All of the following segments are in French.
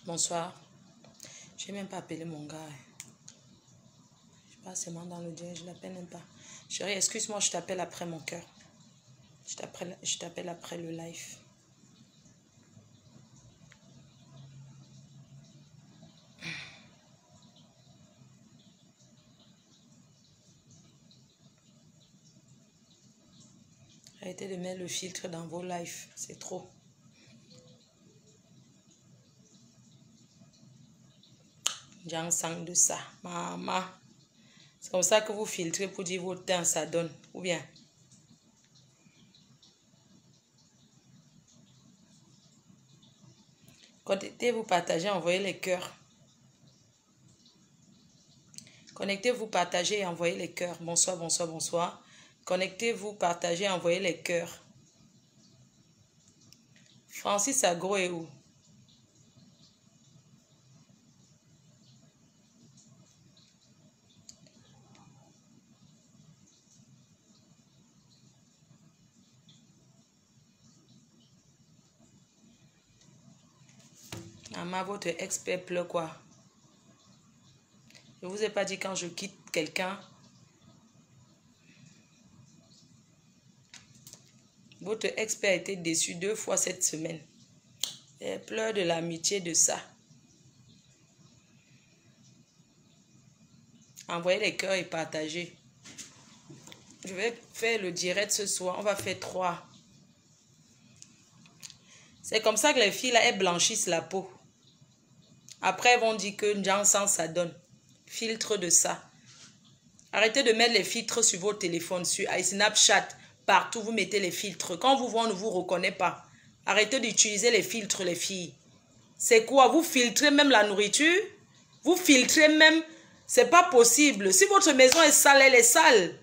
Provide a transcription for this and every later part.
Bonsoir. Je n'ai même pas appelé mon gars. Je passe seulement dans le direct, je ne l'appelle même pas. Chérie, excuse-moi, je t'appelle après mon cœur. Je t'appelle après le live. Arrêtez de mettre le filtre dans vos lives, c'est trop. J'en sens de ça, maman. C'est comme ça que vous filtrez pour dire votre temps, ça donne. Ou bien? Connectez-vous, partagez, envoyez les cœurs. Connectez-vous, partagez et envoyez les cœurs. Bonsoir, bonsoir, bonsoir. Connectez-vous, partagez, envoyez les cœurs. Francis Agro est où? Maman, votre expert pleure quoi? Je ne vous ai pas dit quand je quitte quelqu'un. Votre expert a été déçu 2 fois cette semaine. Elle pleure de l'amitié de ça. Envoyez les cœurs et partagez. Je vais faire le direct ce soir. On va faire 3. C'est comme ça que les filles, là, elles blanchissent la peau. Après, elles vont dire que Janssen, ça donne. Filtre de ça. Arrêtez de mettre les filtres sur vos téléphones, sur Snapchat. Partout, vous mettez les filtres. Quand vous voyez, on ne vous reconnaît pas. Arrêtez d'utiliser les filtres, les filles. C'est quoi? Vous filtrez même la nourriture? Vous filtrez même... C'est pas possible. Si votre maison est sale, elle est sale.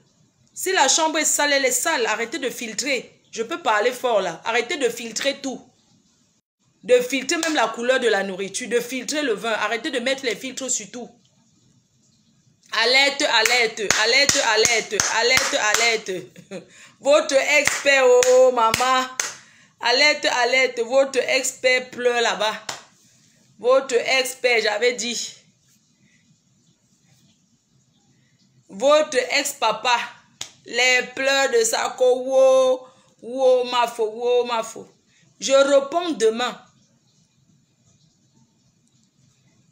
Si la chambre est sale, elle est sale. Arrêtez de filtrer. Je peux parler fort là. Arrêtez de filtrer tout. De filtrer même la couleur de la nourriture. De filtrer le vin. Arrêtez de mettre les filtres sur tout. Alerte, alerte, alerte, alerte, alerte, alerte. Votre expert, oh maman. Alerte, alerte, votre expert pleure là-bas. Votre expert, j'avais dit. Votre ex-papa, les pleurs de Sako, wow, ma faux. Je réponds demain.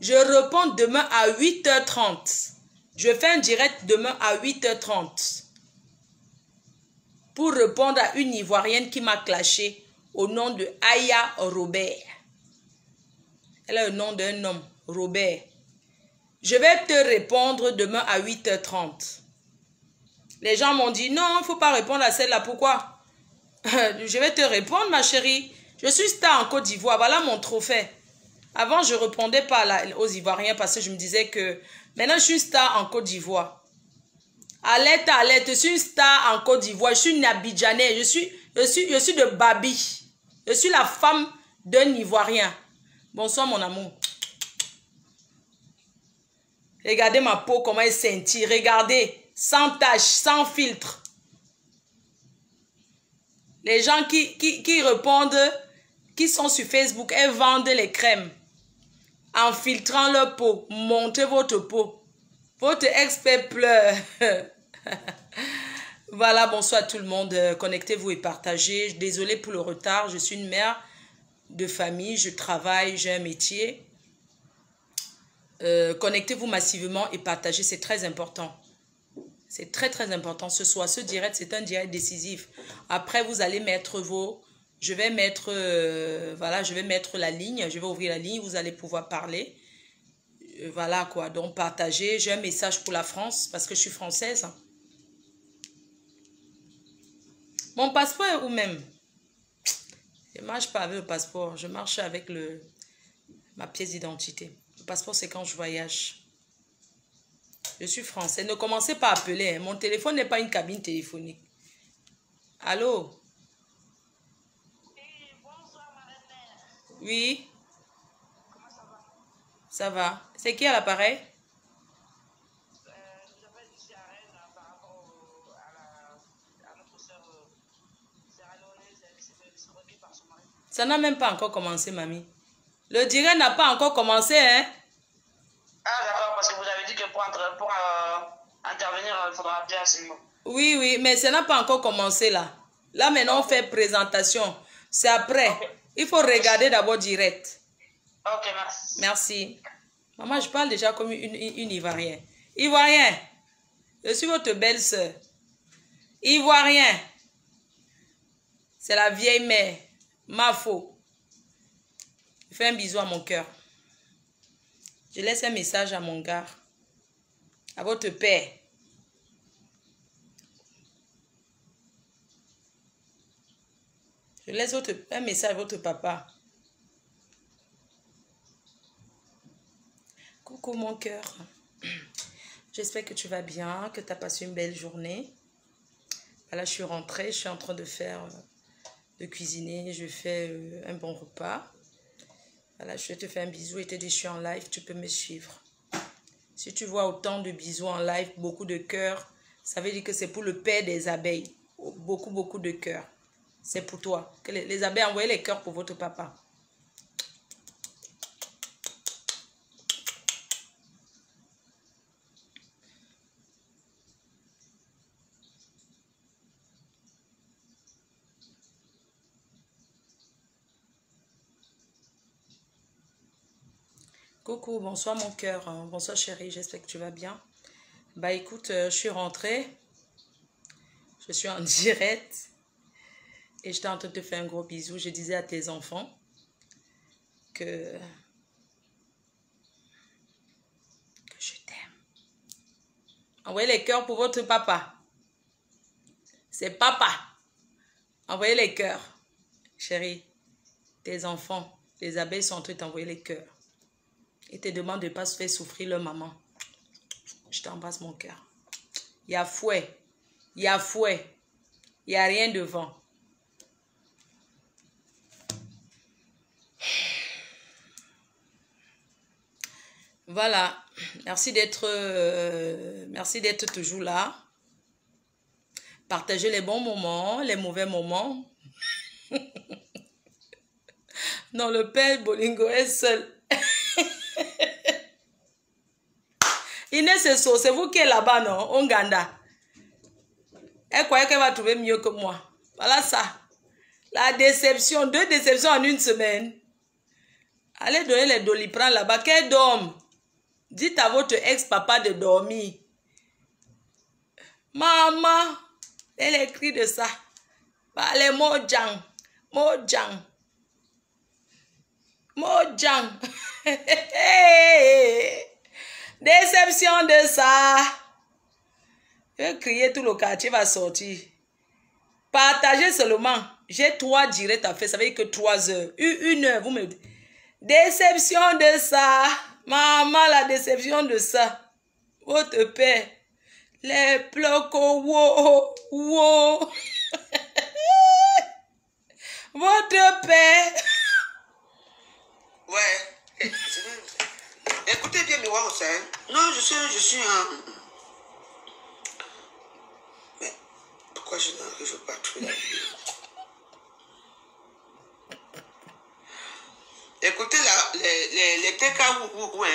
Je réponds demain à 8h30. Je fais un direct demain à 8h30. Pour répondre à une Ivoirienne qui m'a clashé au nom de Aya Robert. Elle a le nom d'un homme, Robert. Je vais te répondre demain à 8h30. Les gens m'ont dit, non, il ne faut pas répondre à celle-là. Pourquoi? Je vais te répondre, ma chérie. Je suis star en Côte d'Ivoire. Voilà mon trophée. Avant, je ne répondais pas aux Ivoiriens parce que je me disais que maintenant, je suis star en Côte d'Ivoire. Alerte, alerte. Je suis une star en Côte d'Ivoire. Je suis une Abidjanaise. Je suis de Babi. Je suis la femme d'un Ivoirien. Bonsoir, mon amour. Regardez ma peau, comment elle scintille. Regardez, sans tache, sans filtre. Les gens qui répondent, qui sont sur Facebook, elles vendent les crèmes. En filtrant leur peau. Montrez votre peau. Votre expert pleure. Voilà, bonsoir tout le monde. Connectez-vous et partagez. Désolée pour le retard. Je suis une mère de famille. Je travaille, j'ai un métier. Connectez-vous massivement et partagez, c'est très important. C'est très très important ce soir. Ce direct, c'est un direct décisif. Après, vous allez mettre vos... Je vais mettre, voilà, je vais mettre la ligne. Je vais ouvrir la ligne, vous allez pouvoir parler. Voilà quoi, donc partagez. J'ai un message pour la France parce que je suis française. Mon passeport est où même? Je ne marche pas avec le passeport. Je marche avec ma pièce d'identité. Le passeport, c'est quand je voyage. Je suis français. Ne commencez pas à appeler. Mon téléphone n'est pas une cabine téléphonique. Allô? Oui, bonsoir, ma reine. Oui? Comment ça va? Ça va. C'est qui à l'appareil? Je vous appelle ici à Rennes par rapport à notre soeur Sierra Leonaise qui s'est fait escroquer par son mari. Ça n'a même pas encore commencé, mamie. Le direct n'a pas encore commencé, hein? Ah, d'accord, parce que vous avez dit que pour intervenir, il faudra appeler à ce niveau. Oui, oui, mais ça n'a pas encore commencé là. Là, maintenant, on fait présentation. C'est après. Okay. Il faut regarder d'abord direct. Ok, merci. Merci. Maman, je parle déjà comme une Ivoirienne. Ivoirien, je suis votre belle-sœur. Ivoirien, c'est la vieille mère. Ma faute. Je fais un bisou à mon cœur. Je laisse un message à mon gars. À votre père. Je laisse un message à votre papa. Coucou mon cœur. J'espère que tu vas bien, que tu as passé une belle journée. Là, je suis rentrée, je suis en train de cuisiner. Je fais un bon repas. Voilà, je te fais un bisou et te dis je suis en live, tu peux me suivre. Si tu vois autant de bisous en live, beaucoup de cœurs, ça veut dire que c'est pour le père des abeilles. Beaucoup, beaucoup de cœurs. C'est pour toi. Que les abeilles, envoyez les cœurs pour votre papa. Coucou, bonsoir mon cœur. Bonsoir chérie, j'espère que tu vas bien. Bah écoute, je suis rentrée. Je suis en direct. Et j'étais en train de te faire un gros bisou. Je disais à tes enfants que je t'aime. Envoyez les cœurs pour votre papa. C'est papa. Envoyez les cœurs. Chérie, tes enfants, les abeilles sont en train de t'envoyer les cœurs. Et te demandent de ne pas se faire souffrir leur maman. Je t'embrasse mon cœur. Il y a fouet. Il y a fouet. Il n'y a rien devant. Voilà. Merci d'être toujours là. Partagez les bons moments, les mauvais moments. Non, le père Bolingo est seul. Inès Esso, c'est vous qui êtes là-bas, non? Onganda. Elle croyait qu'elle va trouver mieux que moi. Voilà ça. La déception, 2 déceptions en une semaine. Allez donner les Doliprane là-bas. Qu'elle dorme. Dites à votre ex-papa de dormir. Maman, elle écrit de ça. Allez, Mojang. Mojang. Mojang. Déception de ça. Je vais crier, tout le quartier va sortir. Partagez seulement. J'ai 3 directs à faire. Ça veut dire que 3 heures. 1 heure, vous me dites. Déception de ça. Maman, la déception de ça. Votre père. Les plocos. Wow. Wow. Votre père. Ouais. Écoutez bien mes voix, hein. Non, je suis un... Mais pourquoi je n'arrive pas à trouver la vidéo? Écoutez les TK ou hein.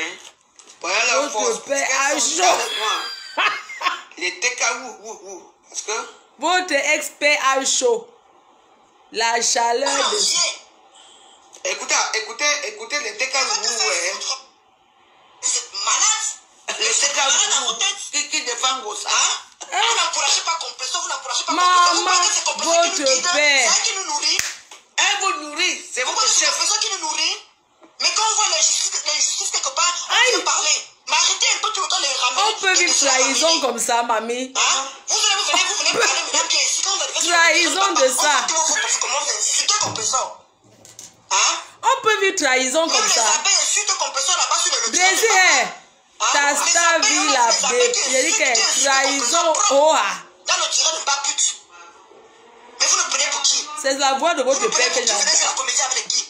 Voilà la force. Votre père a chaud. Les TK ou parce que... Votre expert a chaud. La chaleur de... Écoutez les TK ou hein. Vous êtes malade. Les TK qui défendent vos ça. Vous n'encouragez pas compresseur, vous n'encouragez pas Maman, compresseur. votre père. C'est qui nous nourrit. Elle vous nourrit. C'est votre chef. C'est ça qui nous nourrit. Mais quand on voit l'injustice quelque part, on peut parler. Mais arrêtez un peu tout le temps les ramener. On peut vivre trahison comme ça, mamie. Hein? Vous venez parler maintenant bien ici. Quand vous arrivez Trahison de ça. Comment vous insultez compresseur? Hein? On peut vivre trahison comme Même ça. les abeilles insultent compresseur là-bas sur le Désir, ta vie la bête. J'ai dit que trahison, oh ah. Dans le tirage de pas pute. Mais vous le prenez pour qui? C'est la voix de votre père que Vous venez j'ai. sur la comédie avec qui?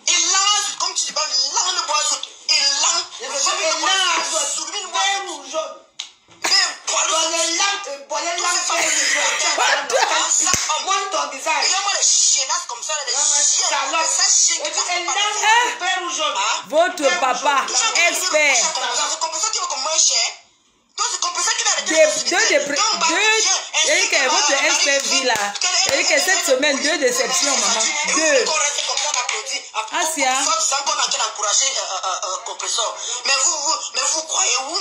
Il lance, comme tu dis, il lance le bois autres. Il lance. Il lance. Moi, ton visage. Regarde-moi les chienasses comme ça, les chiens. Votre papa, expert. Votre expert vit là. C'est-à-dire que cette semaine, 2 déceptions, maman. 2. Asia. Mais vous croyez où?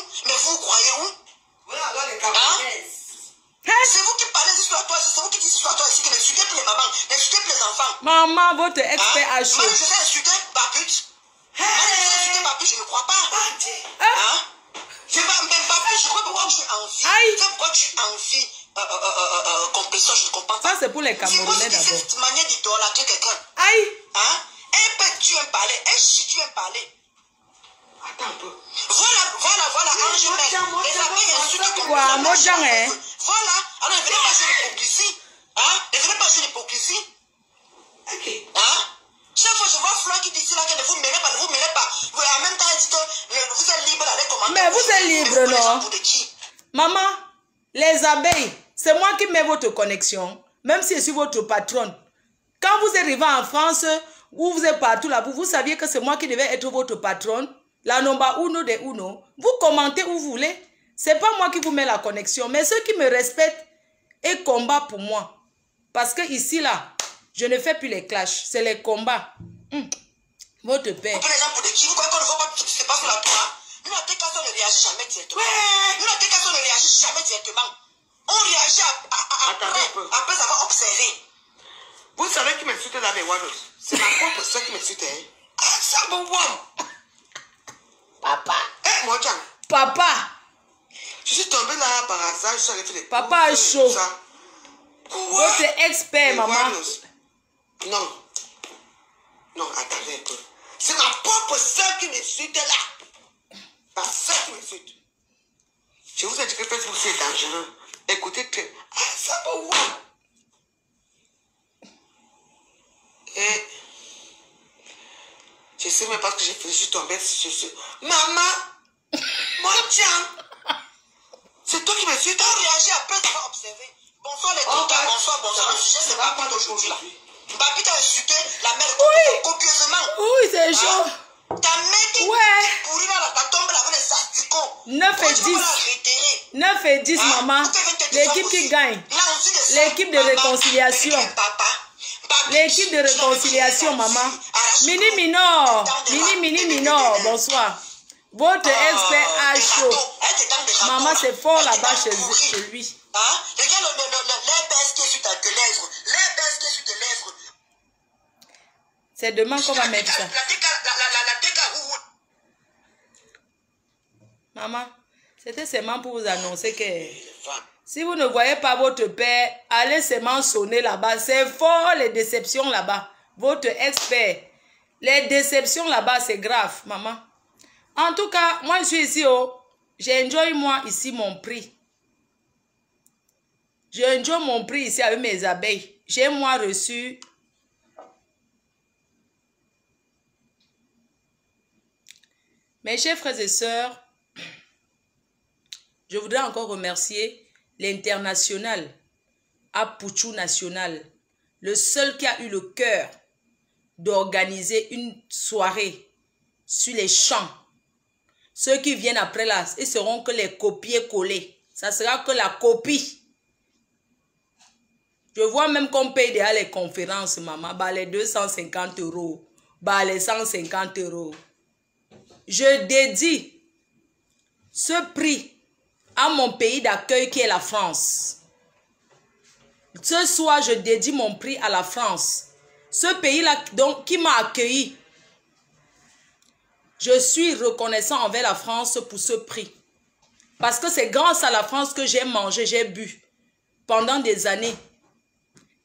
C'est vous qui parlez d'histoire toi, c'est vous qui dites histoire toi ici, que n'insultez plus les mamans, n'insultez plus les enfants. Maman, votre expert a chaud. Moi, je vais insulter ma pute. Moi, je vais insulter ma pute, je ne crois pas. Je vais même pas plus, je crois pourquoi tu es en vie. Je sais pourquoi tu es en vie. Compétition, je ne comprends pas. Ça, c'est pour les Camerounais d'abord. C'est cette manière d'idolâtrer quelqu'un. Aïe. Tu aimes parler, si tu aimes parler. Attends un peu. Voilà, Angèle. Les abeilles insultent comme quoi, Mojang, hein? Voilà, alors ne venez pas sur l'hypocrisie. Ne venez pas sur l'hypocrisie. Ok. Chaque fois je vois Fleur qui dit là que ne vous mêlez pas. En même temps, elle dit que vous êtes libre d'aller commander. Mais vous êtes libre, non? Maman, les abeilles, c'est moi qui mets votre connexion, même si je suis votre patronne. Quand vous arrivez en France, où vous êtes partout là, vous saviez que c'est moi qui devais être votre patronne, la nomba uno de uno. Vous commentez où vous voulez. C'est pas moi qui vous mets la connexion, mais ceux qui me respectent et combattent pour moi. Parce que ici là, je ne fais plus les clashs, c'est les combats. Votre père. Vous les gens pour des qui, vous croyez qu'on ne voit pas ce qui se passe sur la toile? Nous, à tes cas, on ne réagit jamais directement. Nous, à tes cas, on ne réagit jamais directement. On réagit après avoir observé. Vous savez qui m'insulte là, les Wados? C'est ma propre soeur qui m'insulte. Ça me voit. Papa. Moi, tiens. Papa. Je suis tombé là par hasard, je suis allé faire les papa a chaud. Votre expert, maman. Non, attendez un peu. C'est ma propre soeur qui m'insulte là. Ma soeur qui m'insulte. Je vous ai dit que Facebook c'est dangereux. Écoutez très. Ça me voit. Et je sais même pas ce que j'ai fait. Je suis tombé sur maman. Mon tiens. C'est toi qui m'insultes. On réagit après avoir observé. Bonsoir les contacts, bonsoir. Le sujet c'est pas d'aujourd'hui là. Babi t'a insulté, la mère copieusement. Oui, c'est chaud. Ta mère qui pourrit dans la tombe avec les asticots. 9 et 10. 9 et 10, maman. L'équipe qui gagne. L'équipe de réconciliation. L'équipe de réconciliation, maman. Mini minor. Bonsoir. Votre expert a chaud. Maman, c'est fort là-bas chez lui. Regarde les baisses qui est sur tes lèvres. C'est demain qu'on va mettre ça. Maman, c'était seulement pour vous annoncer que si vous ne voyez pas votre père, allez seulement sonner là-bas. C'est fort les déceptions là-bas. Votre expert. Les déceptions là-bas, c'est grave, maman. En tout cas, moi je suis ici. J'ai enjoy moi ici mon prix. J'ai enjoy mon prix ici avec mes abeilles. J'ai moi reçu. Mes chers frères et sœurs, je voudrais encore remercier l'international, Apuchou National, le seul qui a eu le cœur d'organiser une soirée sur les champs. Ceux qui viennent après là, ils seront que les copier-coller. Ça sera que la copie. Je vois même qu'on paye déjà les conférences, maman. Bah, les 250 €. Bah, les 150 €. Je dédie ce prix à mon pays d'accueil qui est la France. Ce soir, je dédie mon prix à la France. Ce pays-là qui m'a accueilli. Je suis reconnaissant envers la France pour ce prix. Parce que c'est grâce à la France que j'ai mangé, j'ai bu pendant des années.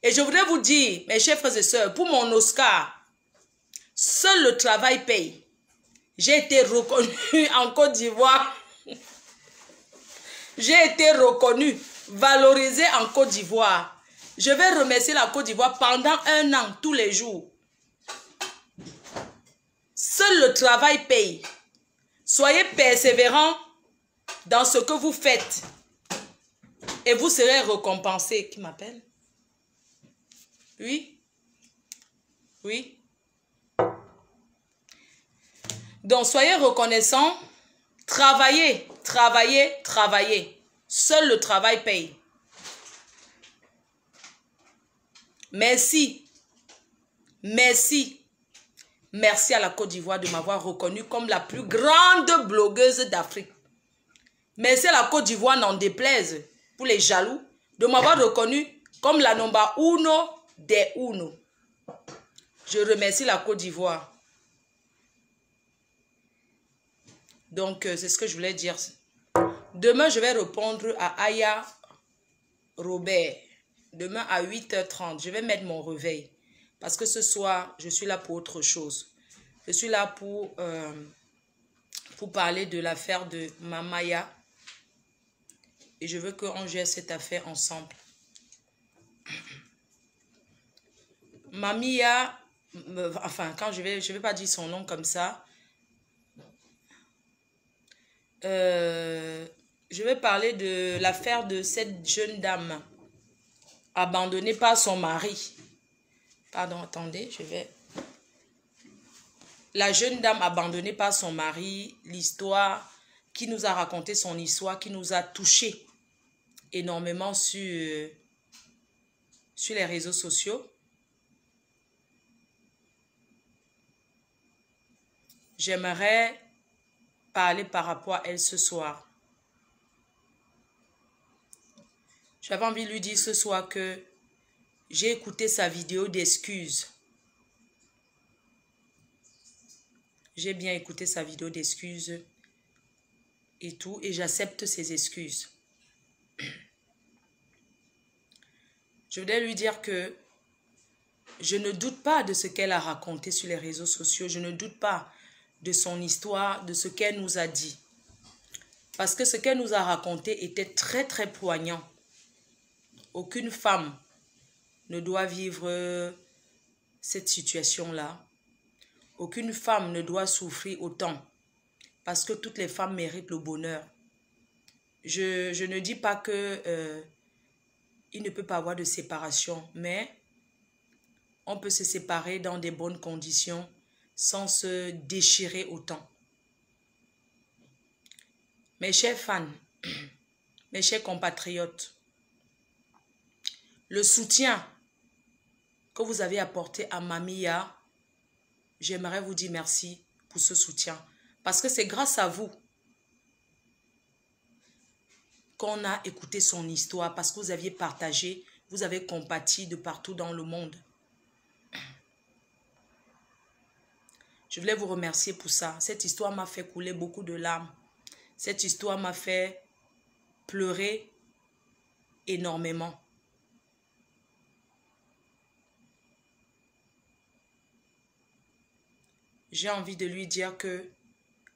Et je voudrais vous dire, mes chers frères et sœurs, pour mon Oscar, seul le travail paye. J'ai été reconnue en Côte d'Ivoire. J'ai été reconnue, valorisée en Côte d'Ivoire. Je vais remercier la Côte d'Ivoire pendant 1 an, tous les jours. Seul le travail paye. Soyez persévérants dans ce que vous faites. Et vous serez récompensés. Qui m'appelle? Oui? Oui. Donc, soyez reconnaissants. Travaillez, travaillez, travaillez. Seul le travail paye. Merci. Merci. Merci à la Côte d'Ivoire de m'avoir reconnue comme la plus grande blogueuse d'Afrique. Merci à la Côte d'Ivoire, n'en déplaise, pour les jaloux, de m'avoir reconnue comme la number uno des uno. Je remercie la Côte d'Ivoire. Donc, c'est ce que je voulais dire. Demain, je vais répondre à Aya Robert. Demain à 8h30, je vais mettre mon réveil. Parce que ce soir, je suis là pour autre chose. Je suis là pour parler de l'affaire de Mamaya. Et je veux qu'on gère cette affaire ensemble. Mamia, enfin, quand je vais pas dire son nom comme ça. Je vais parler de l'affaire de cette jeune dame abandonnée par son mari. Pardon, attendez, je vais... La jeune dame abandonnée par son mari, l'histoire qui nous a raconté son histoire, qui nous a touché énormément sur les réseaux sociaux. J'aimerais parler par rapport à elle ce soir. J'avais envie de lui dire ce soir que j'ai écouté sa vidéo d'excuses. J'ai bien écouté sa vidéo d'excuses et tout, et j'accepte ses excuses. Je voudrais lui dire que je ne doute pas de ce qu'elle a raconté sur les réseaux sociaux. Je ne doute pas de son histoire, de ce qu'elle nous a dit. Parce que ce qu'elle nous a raconté était très, très poignant. Aucune femme ne doit vivre cette situation-là. Aucune femme ne doit souffrir autant. Parce que toutes les femmes méritent le bonheur. Je ne dis pas que il ne peut pas avoir de séparation, mais on peut se séparer dans des bonnes conditions sans se déchirer autant. Mes chers fans, mes chers compatriotes, le soutien que vous avez apporté à Mamia, j'aimerais vous dire merci pour ce soutien. Parce que c'est grâce à vous qu'on a écouté son histoire, parce que vous aviez partagé, vous avez compati de partout dans le monde. Je voulais vous remercier pour ça. Cette histoire m'a fait couler beaucoup de larmes. Cette histoire m'a fait pleurer énormément. J'ai envie de lui dire que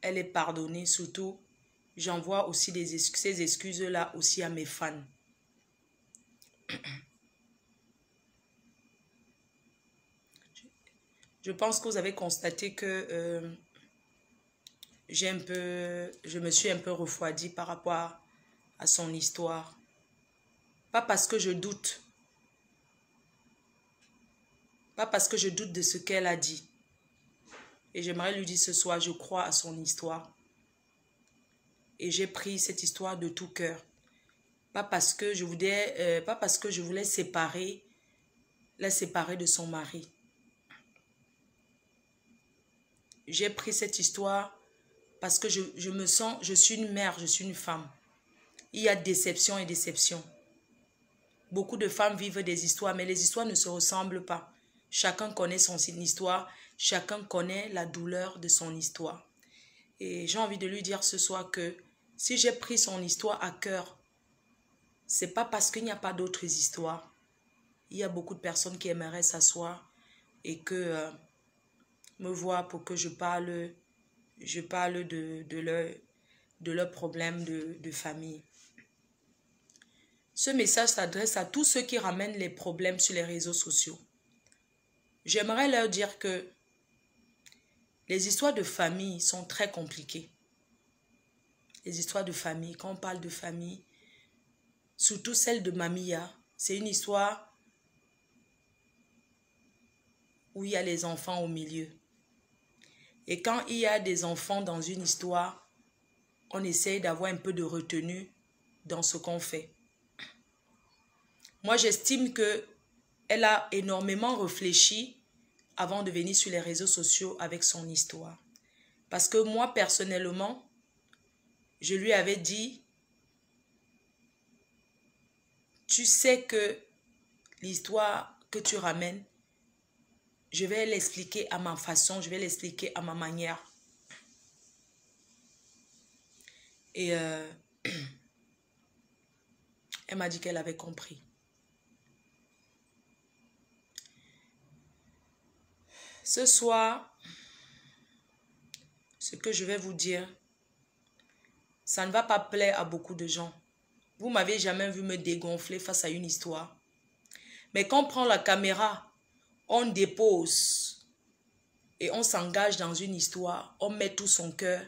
elle est pardonnée. Surtout, j'envoie aussi ces excuses-là aussi à mes fans. Je pense que vous avez constaté que je me suis un peu refroidie par rapport à son histoire. Pas parce que je doute. Pas parce que je doute de ce qu'elle a dit. Et j'aimerais lui dire ce soir, je crois à son histoire. Et j'ai pris cette histoire de tout cœur. Pas parce que je voulais, la séparer de son mari. J'ai pris cette histoire parce que je suis une mère, je suis une femme. Il y a déception et déception. Beaucoup de femmes vivent des histoires, mais les histoires ne se ressemblent pas. Chacun connaît son histoire, chacun connaît la douleur de son histoire. Et j'ai envie de lui dire ce soir que si j'ai pris son histoire à cœur, c'est pas parce qu'il n'y a pas d'autres histoires. Il y a beaucoup de personnes qui aimeraient s'asseoir et que me voir pour que je parle de leurs problèmes de famille. Ce message s'adresse à tous ceux qui ramènent les problèmes sur les réseaux sociaux. J'aimerais leur dire que les histoires de famille sont très compliquées. Les histoires de famille, quand on parle de famille, surtout celle de Mamia, c'est une histoire où il y a les enfants au milieu. Et quand il y a des enfants dans une histoire, on essaye d'avoir un peu de retenue dans ce qu'on fait. Moi, j'estime qu'elle a énormément réfléchi avant de venir sur les réseaux sociaux avec son histoire. Parce que moi, personnellement, je lui avais dit, tu sais que l'histoire que tu ramènes, je vais l'expliquer à ma façon, je vais l'expliquer à ma manière. Et elle m'a dit qu'elle avait compris. Ce soir, ce que je vais vous dire, ça ne va pas plaire à beaucoup de gens. Vous ne m'avez jamais vu me dégonfler face à une histoire. Mais quand on prend la caméra, on dépose et on s'engage dans une histoire, on met tout son cœur,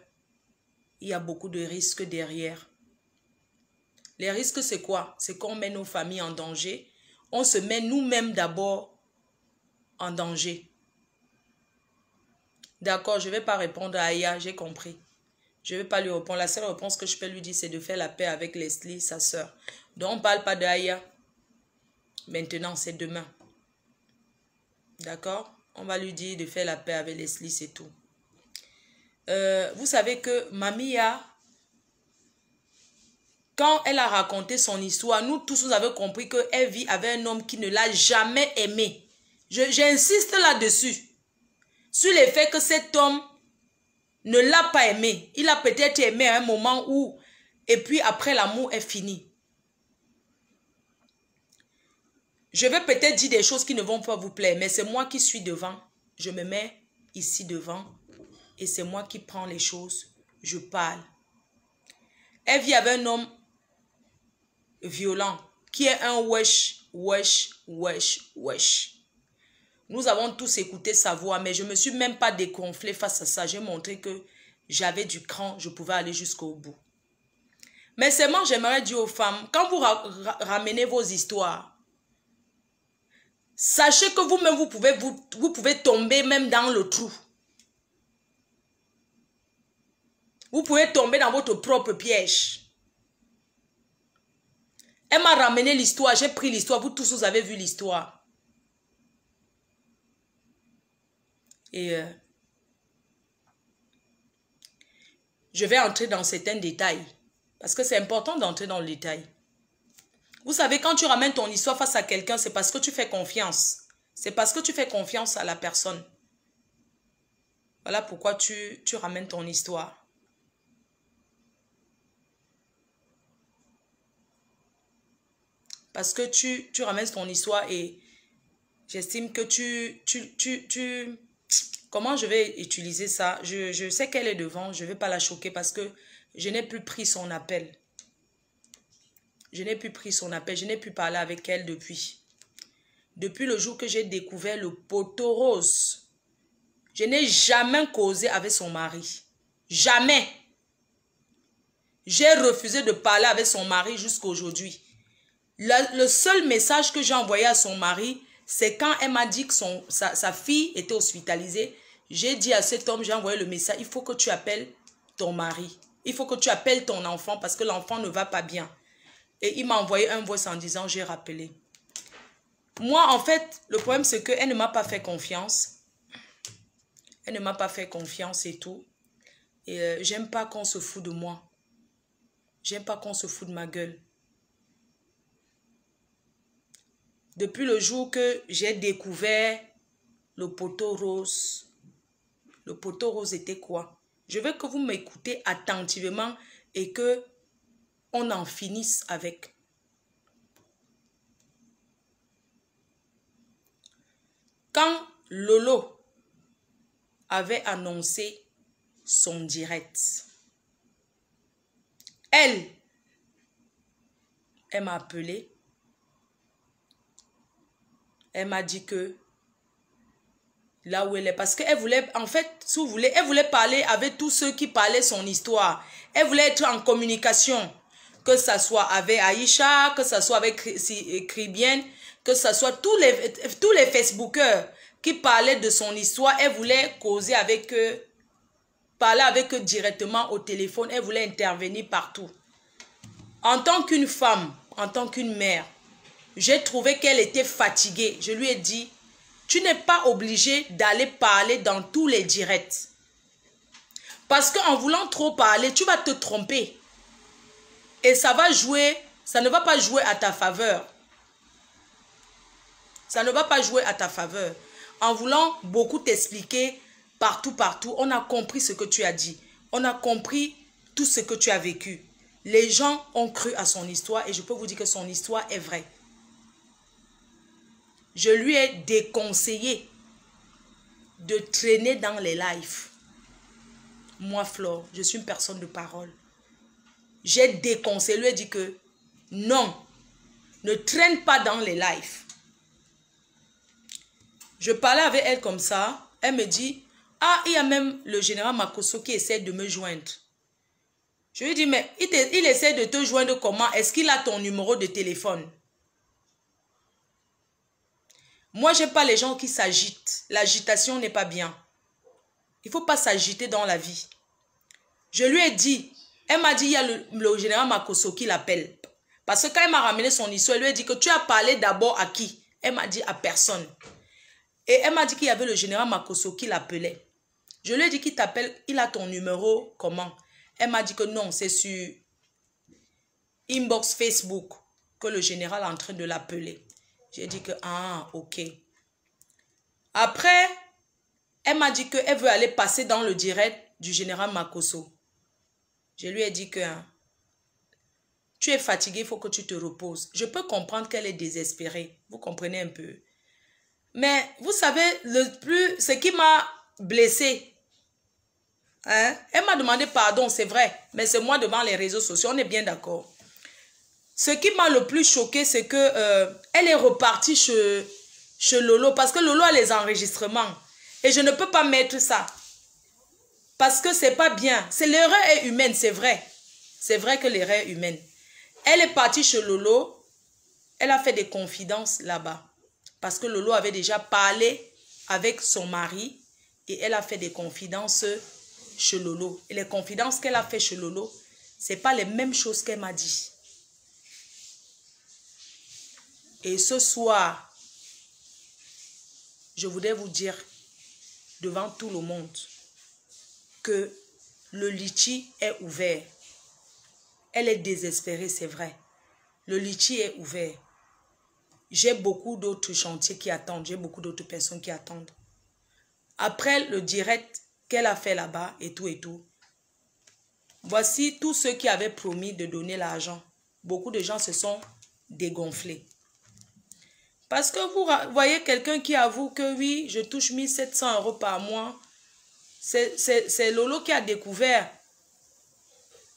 il y a beaucoup de risques derrière. Les risques, c'est quoi? C'est qu'on met nos familles en danger. On se met nous-mêmes d'abord en danger. D'accord, je ne vais pas répondre à Aya, j'ai compris. Je ne vais pas lui répondre. La seule réponse que je peux lui dire, c'est de faire la paix avec Leslie, sa sœur. Donc, on ne parle pas d'Aya. Maintenant, c'est demain. D'accord? On va lui dire de faire la paix avec Leslie, c'est tout. Vous savez que Mamia, quand elle a raconté son histoire, nous tous, vous avez compris qu'elle vit avec un homme qui ne l'a jamais aimé. J'insiste là-dessus. Sur le fait que cet homme ne l'a pas aimé. Il a peut-être aimé à un moment où, et puis après l'amour est fini. Je vais peut-être dire des choses qui ne vont pas vous plaire, mais c'est moi qui suis devant. Je me mets ici devant et c'est moi qui prends les choses. Je parle. Elle vit avec un homme violent qui est un wesh, wesh, wesh, wesh. Nous avons tous écouté sa voix, mais je ne me suis même pas dégonflée face à ça. J'ai montré que j'avais du cran, je pouvais aller jusqu'au bout. Mais seulement, j'aimerais dire aux femmes, quand vous ramenez vos histoires, sachez que vous-même, vous pouvez tomber même dans le trou. Vous pouvez tomber dans votre propre piège. Elle m'a ramené l'histoire, j'ai pris l'histoire, vous tous, vous avez vu l'histoire. Et je vais entrer dans certains détails. Parce que c'est important d'entrer dans le détail. Vous savez, quand tu ramènes ton histoire face à quelqu'un, c'est parce que tu fais confiance. C'est parce que tu fais confiance à la personne. Voilà pourquoi tu ramènes ton histoire. Parce que tu ramènes ton histoire et j'estime que comment je vais utiliser ça? Je sais qu'elle est devant, je ne vais pas la choquer parce que je n'ai plus pris son appel. Je n'ai plus pris son appel, je n'ai plus parlé avec elle depuis. Depuis le jour que j'ai découvert le poteau rose, je n'ai jamais causé avec son mari. Jamais. J'ai refusé de parler avec son mari jusqu'à aujourd'hui. Le seul message que j'ai envoyé à son mari, c'est quand elle m'a dit que sa fille était hospitalisée. J'ai dit à cet homme, j'ai envoyé le message, il faut que tu appelles ton mari. Il faut que tu appelles ton enfant parce que l'enfant ne va pas bien. Et il m'a envoyé un voice en disant, j'ai rappelé. Moi, en fait, le problème, c'est qu'elle ne m'a pas fait confiance. Elle ne m'a pas fait confiance et tout. Et j'aime pas qu'on se fout de moi. J'aime pas qu'on se fout de ma gueule. Depuis le jour que j'ai découvert le poteau rose était quoi? Je veux que vous m'écoutez attentivement et que on en finisse avec. Quand Lolo avait annoncé son direct, elle m'a appelé. Elle m'a dit que là où elle est, parce qu'elle voulait, en fait, si vous voulez, elle voulait parler avec tous ceux qui parlaient son histoire. Elle voulait être en communication, que ça soit avec Aïcha, que ça soit avec Cribienne, que ça soit tous les Facebookers. qui parlait de son histoire. Elle voulait causer avec eux, parler avec eux directement au téléphone. Elle voulait intervenir partout. En tant qu'une femme, en tant qu'une mère, j'ai trouvé qu'elle était fatiguée. Je lui ai dit, tu n'es pas obligé d'aller parler dans tous les directs. Parce qu'en voulant trop parler, tu vas te tromper. Et ça va jouer, ça ne va pas jouer à ta faveur. Ça ne va pas jouer à ta faveur. En voulant beaucoup t'expliquer partout, on a compris ce que tu as dit. On a compris tout ce que tu as vécu. Les gens ont cru à son histoire et je peux vous dire que son histoire est vraie. Je lui ai déconseillé de traîner dans les lives. Moi, Flore, je suis une personne de parole. J'ai déconseillé, lui ai dit que non, ne traîne pas dans les lives. Je parlais avec elle comme ça. Elle me dit, ah, il y a même le général Makosso qui essaie de me joindre. Je lui dis, mais il essaie de te joindre comment? Est-ce qu'il a ton numéro de téléphone? Moi, je n'aime pas les gens qui s'agitent. L'agitation n'est pas bien. Il ne faut pas s'agiter dans la vie. Je lui ai dit, elle m'a dit, il y a le général Makosso qui l'appelle. Parce que quand elle m'a ramené son histoire, elle lui a dit que tu as parlé d'abord à qui? Elle m'a dit à personne. Et elle m'a dit qu'il y avait le général Makosso qui l'appelait. Je lui ai dit qu'il t'appelle, il a ton numéro, comment? Elle m'a dit que non, c'est sur inbox Facebook que le général est en train de l'appeler. J'ai dit que, ah, ok. Après, elle m'a dit qu'elle veut aller passer dans le direct du général Makosso. Je lui ai dit que tu es fatigué, il faut que tu te reposes. Je peux comprendre qu'elle est désespérée. Vous comprenez un peu. Mais vous savez, ce qui m'a blessée, hein? Elle m'a demandé pardon, c'est vrai. Mais c'est moi devant les réseaux sociaux, on est bien d'accord. Ce qui m'a le plus choqué, c'est que elle est repartie chez Lolo. Parce que Lolo a les enregistrements. Et je ne peux pas mettre ça. Parce que c'est pas bien. L'erreur est humaine, c'est vrai. C'est vrai que l'erreur est humaine. Elle est partie chez Lolo. Elle a fait des confidences là-bas. Parce que Lolo avait déjà parlé avec son mari. Et elle a fait des confidences chez Lolo. Et les confidences qu'elle a fait chez Lolo, ce n'est pas les mêmes choses qu'elle m'a dit. Et ce soir, je voudrais vous dire devant tout le monde que le litchi est ouvert. Elle est désespérée, c'est vrai. Le litchi est ouvert. J'ai beaucoup d'autres chantiers qui attendent. J'ai beaucoup d'autres personnes qui attendent. Après le direct qu'elle a fait là-bas et tout. Voici tous ceux qui avaient promis de donner l'argent. Beaucoup de gens se sont dégonflés. Parce que vous voyez quelqu'un qui avoue que oui, je touche 1700 € par mois. C'est Lolo qui a découvert.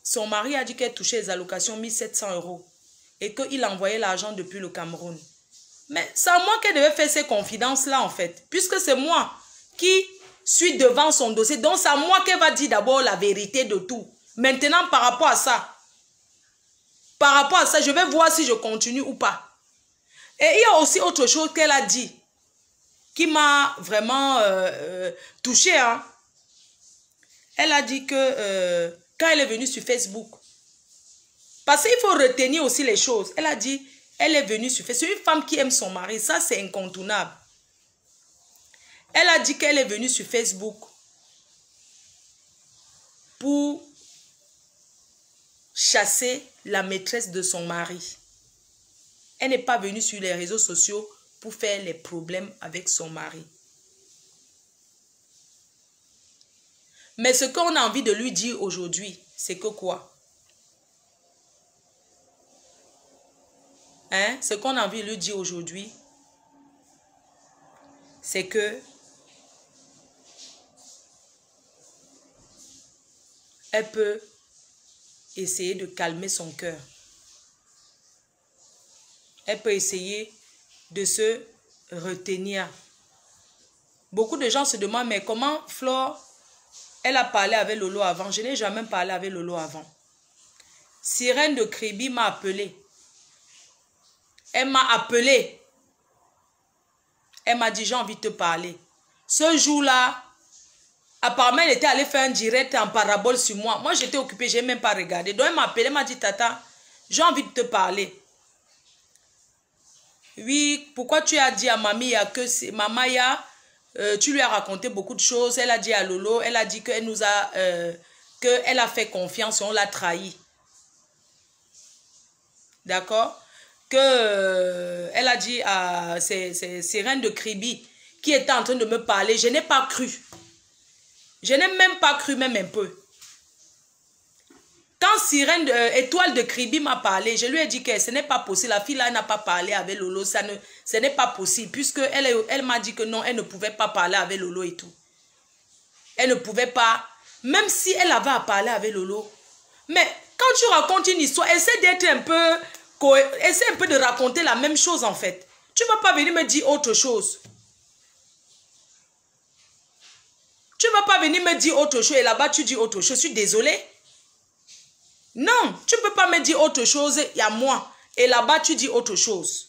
Son mari a dit qu'elle touchait les allocations 1700 € et qu'il envoyait l'argent depuis le Cameroun. Mais c'est à moi qu'elle devait faire ces confidences-là en fait. Puisque c'est moi qui suis devant son dossier. Donc c'est à moi qu'elle va dire d'abord la vérité de tout. Maintenant par rapport à ça, je vais voir si je continue ou pas. Et il y a aussi autre chose qu'elle a dit qui m'a vraiment touchée. Hein. Elle a dit que quand elle est venue sur Facebook, parce qu'il faut retenir aussi les choses. Elle a dit, elle est venue sur Facebook. C'est une femme qui aime son mari. Ça, c'est incontournable. Elle a dit qu'elle est venue sur Facebook pour chasser la maîtresse de son mari. Elle n'est pas venue sur les réseaux sociaux pour faire les problèmes avec son mari. Mais ce qu'on a envie de lui dire aujourd'hui, c'est que quoi? Hein? Ce qu'on a envie de lui dire aujourd'hui, c'est que elle peut essayer de calmer son cœur. Elle peut essayer de se retenir. Beaucoup de gens se demandent, mais comment Flore, elle a parlé avec Lolo avant? Je n'ai jamais parlé avec Lolo avant. Sirène de Kribi m'a appelé. Elle m'a appelé. Elle m'a dit, j'ai envie de te parler. Ce jour-là, apparemment, elle était allée faire un direct en parabole sur moi. Moi, j'étais occupée, je n'ai même pas regardé. Donc, elle m'a appelé, elle m'a dit, Tata, j'ai envie de te parler. Oui, pourquoi tu as dit à Mamia que c'est Mamaya, tu lui as raconté beaucoup de choses. Elle a dit à Lolo, elle a dit qu'elle nous a, qu'elle a fait confiance et on l'a trahi. D'accord? Elle a dit à ces reines de Kribi qui étaient en train de me parler, je n'ai pas cru. Je n'ai même pas cru, même un peu. Quand Sirène Étoile de Kribi m'a parlé, je lui ai dit que ce n'est pas possible. La fille là n'a pas parlé avec Lolo. Ce n'est pas possible. Puisque elle m'a dit que non, elle ne pouvait pas parler avec Lolo et tout. Elle ne pouvait pas. Même si elle avait à parler avec Lolo. Mais quand tu racontes une histoire, essaie d'être un peu... Essaie un peu de raconter la même chose en fait. Tu ne vas pas venir me dire autre chose. Tu ne vas pas venir me dire autre chose et là-bas tu dis autre chose. Je suis désolée. Non, tu ne peux pas me dire autre chose et à moi. Et là-bas tu dis autre chose.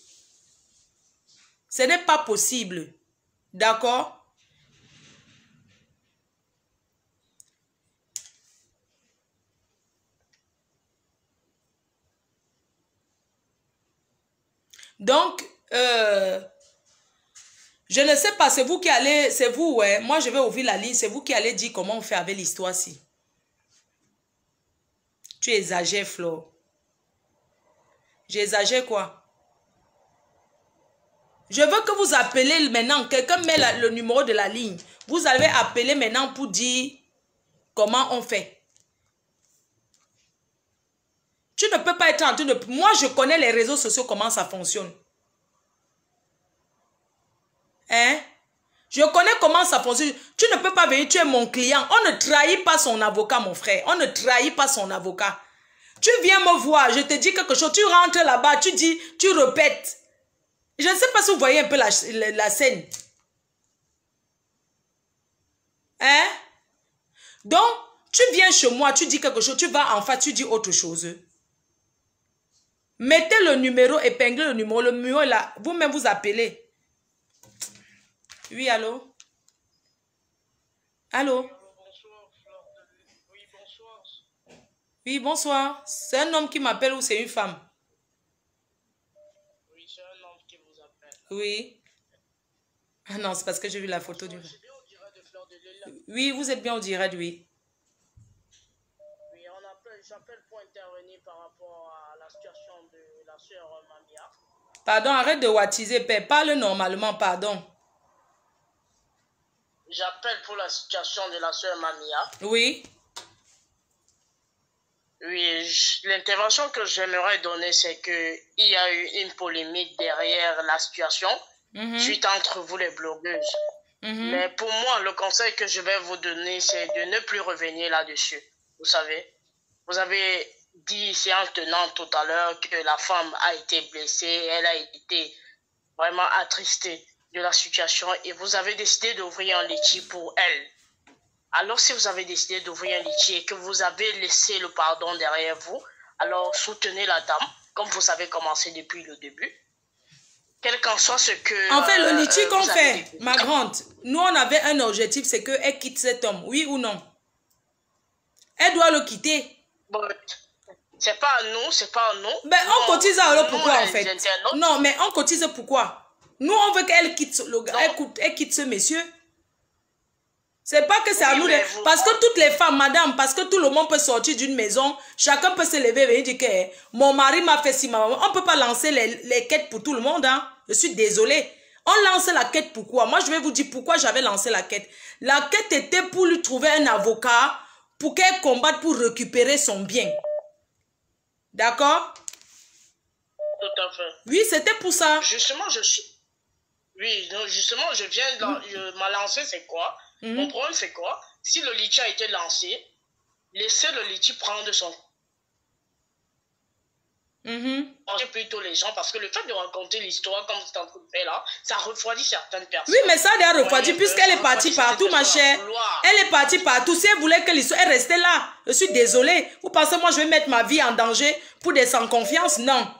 Ce n'est pas possible. D'accord? Donc, je ne sais pas, c'est vous qui allez, c'est vous, ouais. Moi, je vais ouvrir la ligne, c'est vous qui allez dire comment on fait avec l'histoire-ci. Tu exagères, Flo. J'exagère quoi? Je veux que vous appelez maintenant, quelqu'un met le numéro de la ligne. Vous allez appeler maintenant pour dire comment on fait. Tu ne peux pas être en train de... Moi, je connais les réseaux sociaux, comment ça fonctionne. Hein? Je connais comment ça fonctionne. Tu ne peux pas venir, tu es mon client. On ne trahit pas son avocat, mon frère. On ne trahit pas son avocat. Tu viens me voir, je te dis quelque chose, tu rentres là-bas, tu dis, tu répètes. Je ne sais pas si vous voyez un peu la scène. Hein? Donc, tu viens chez moi, tu dis quelque chose, tu vas en face, tu dis autre chose. Mettez le numéro, épinglez le numéro est là. Vous-même vous appelez. Oui, allô? Allô? Bonsoir, Fleur de... Oui, bonsoir. Oui, bonsoir. C'est un homme qui m'appelle ou c'est une femme? Oui, c'est un homme qui vous appelle. Oui. Ah non, c'est parce que j'ai vu la photo du... C'est bien au direct de Fleur de Lille. Oui, vous êtes bien au direct, oui. Oui, j'appelle pour intervenir par rapport à la situation de la sœur Mamia. Pardon, arrête de wattiser, père. Parle normalement, pardon. J'appelle pour la situation de la sœur Mamia. Oui. Oui, l'intervention que j'aimerais donner, c'est qu'il y a eu une polémique derrière la situation, suite entre vous les blogueuses. Mais pour moi, le conseil que je vais vous donner, c'est de ne plus revenir là-dessus. Vous savez, vous avez dit séance tenante tout à l'heure que la femme a été blessée, elle a été vraiment attristée de la situation et vous avez décidé d'ouvrir un litige pour elle. Alors si vous avez décidé d'ouvrir un litige et que vous avez laissé le pardon derrière vous, alors soutenez la dame, comme vous avez commencé depuis le début. Quel qu'en soit ce que... En fait, le litige qu'on fait, ma grande, nous on avait un objectif, c'est qu'elle quitte cet homme, oui ou non? Elle doit le quitter. Bon, c'est pas à nous, c'est pas à nous. Ben, on cotise alors nous, pourquoi en les fait? internautes. Non, mais on cotise pourquoi? Nous, on veut qu'elle quitte le gars, elle quitte ce monsieur. C'est pas que c'est à nous de... Parce que toutes les femmes, madame, parce que tout le monde peut sortir d'une maison, chacun peut se lever et dire que mon mari m'a fait si, maman. On peut pas lancer les quêtes pour tout le monde, hein. Je suis désolée. On lance la quête pourquoi? Moi, je vais vous dire pourquoi j'avais lancé la quête. La quête était pour lui trouver un avocat pour qu'elle combatte pour récupérer son bien. D'accord? Tout à fait. Oui, c'était pour ça. Justement, je suis... Oui, donc justement, je viens... Ma lancée, c'est quoi? Mon problème, c'est quoi? Si le litige a été lancé, laissez le litige prendre son... plutôt les gens, parce que le fait de raconter l'histoire comme c'est en train de faire là, ça refroidit certaines personnes. Oui, mais ça a refroidi puisqu'elle est partie partout, ma chère. Elle est partie partout. Si elle voulait que l'histoire, elle restait là. Je suis désolée. Vous pensez, moi, je vais mettre ma vie en danger pour des sans confiance? Non.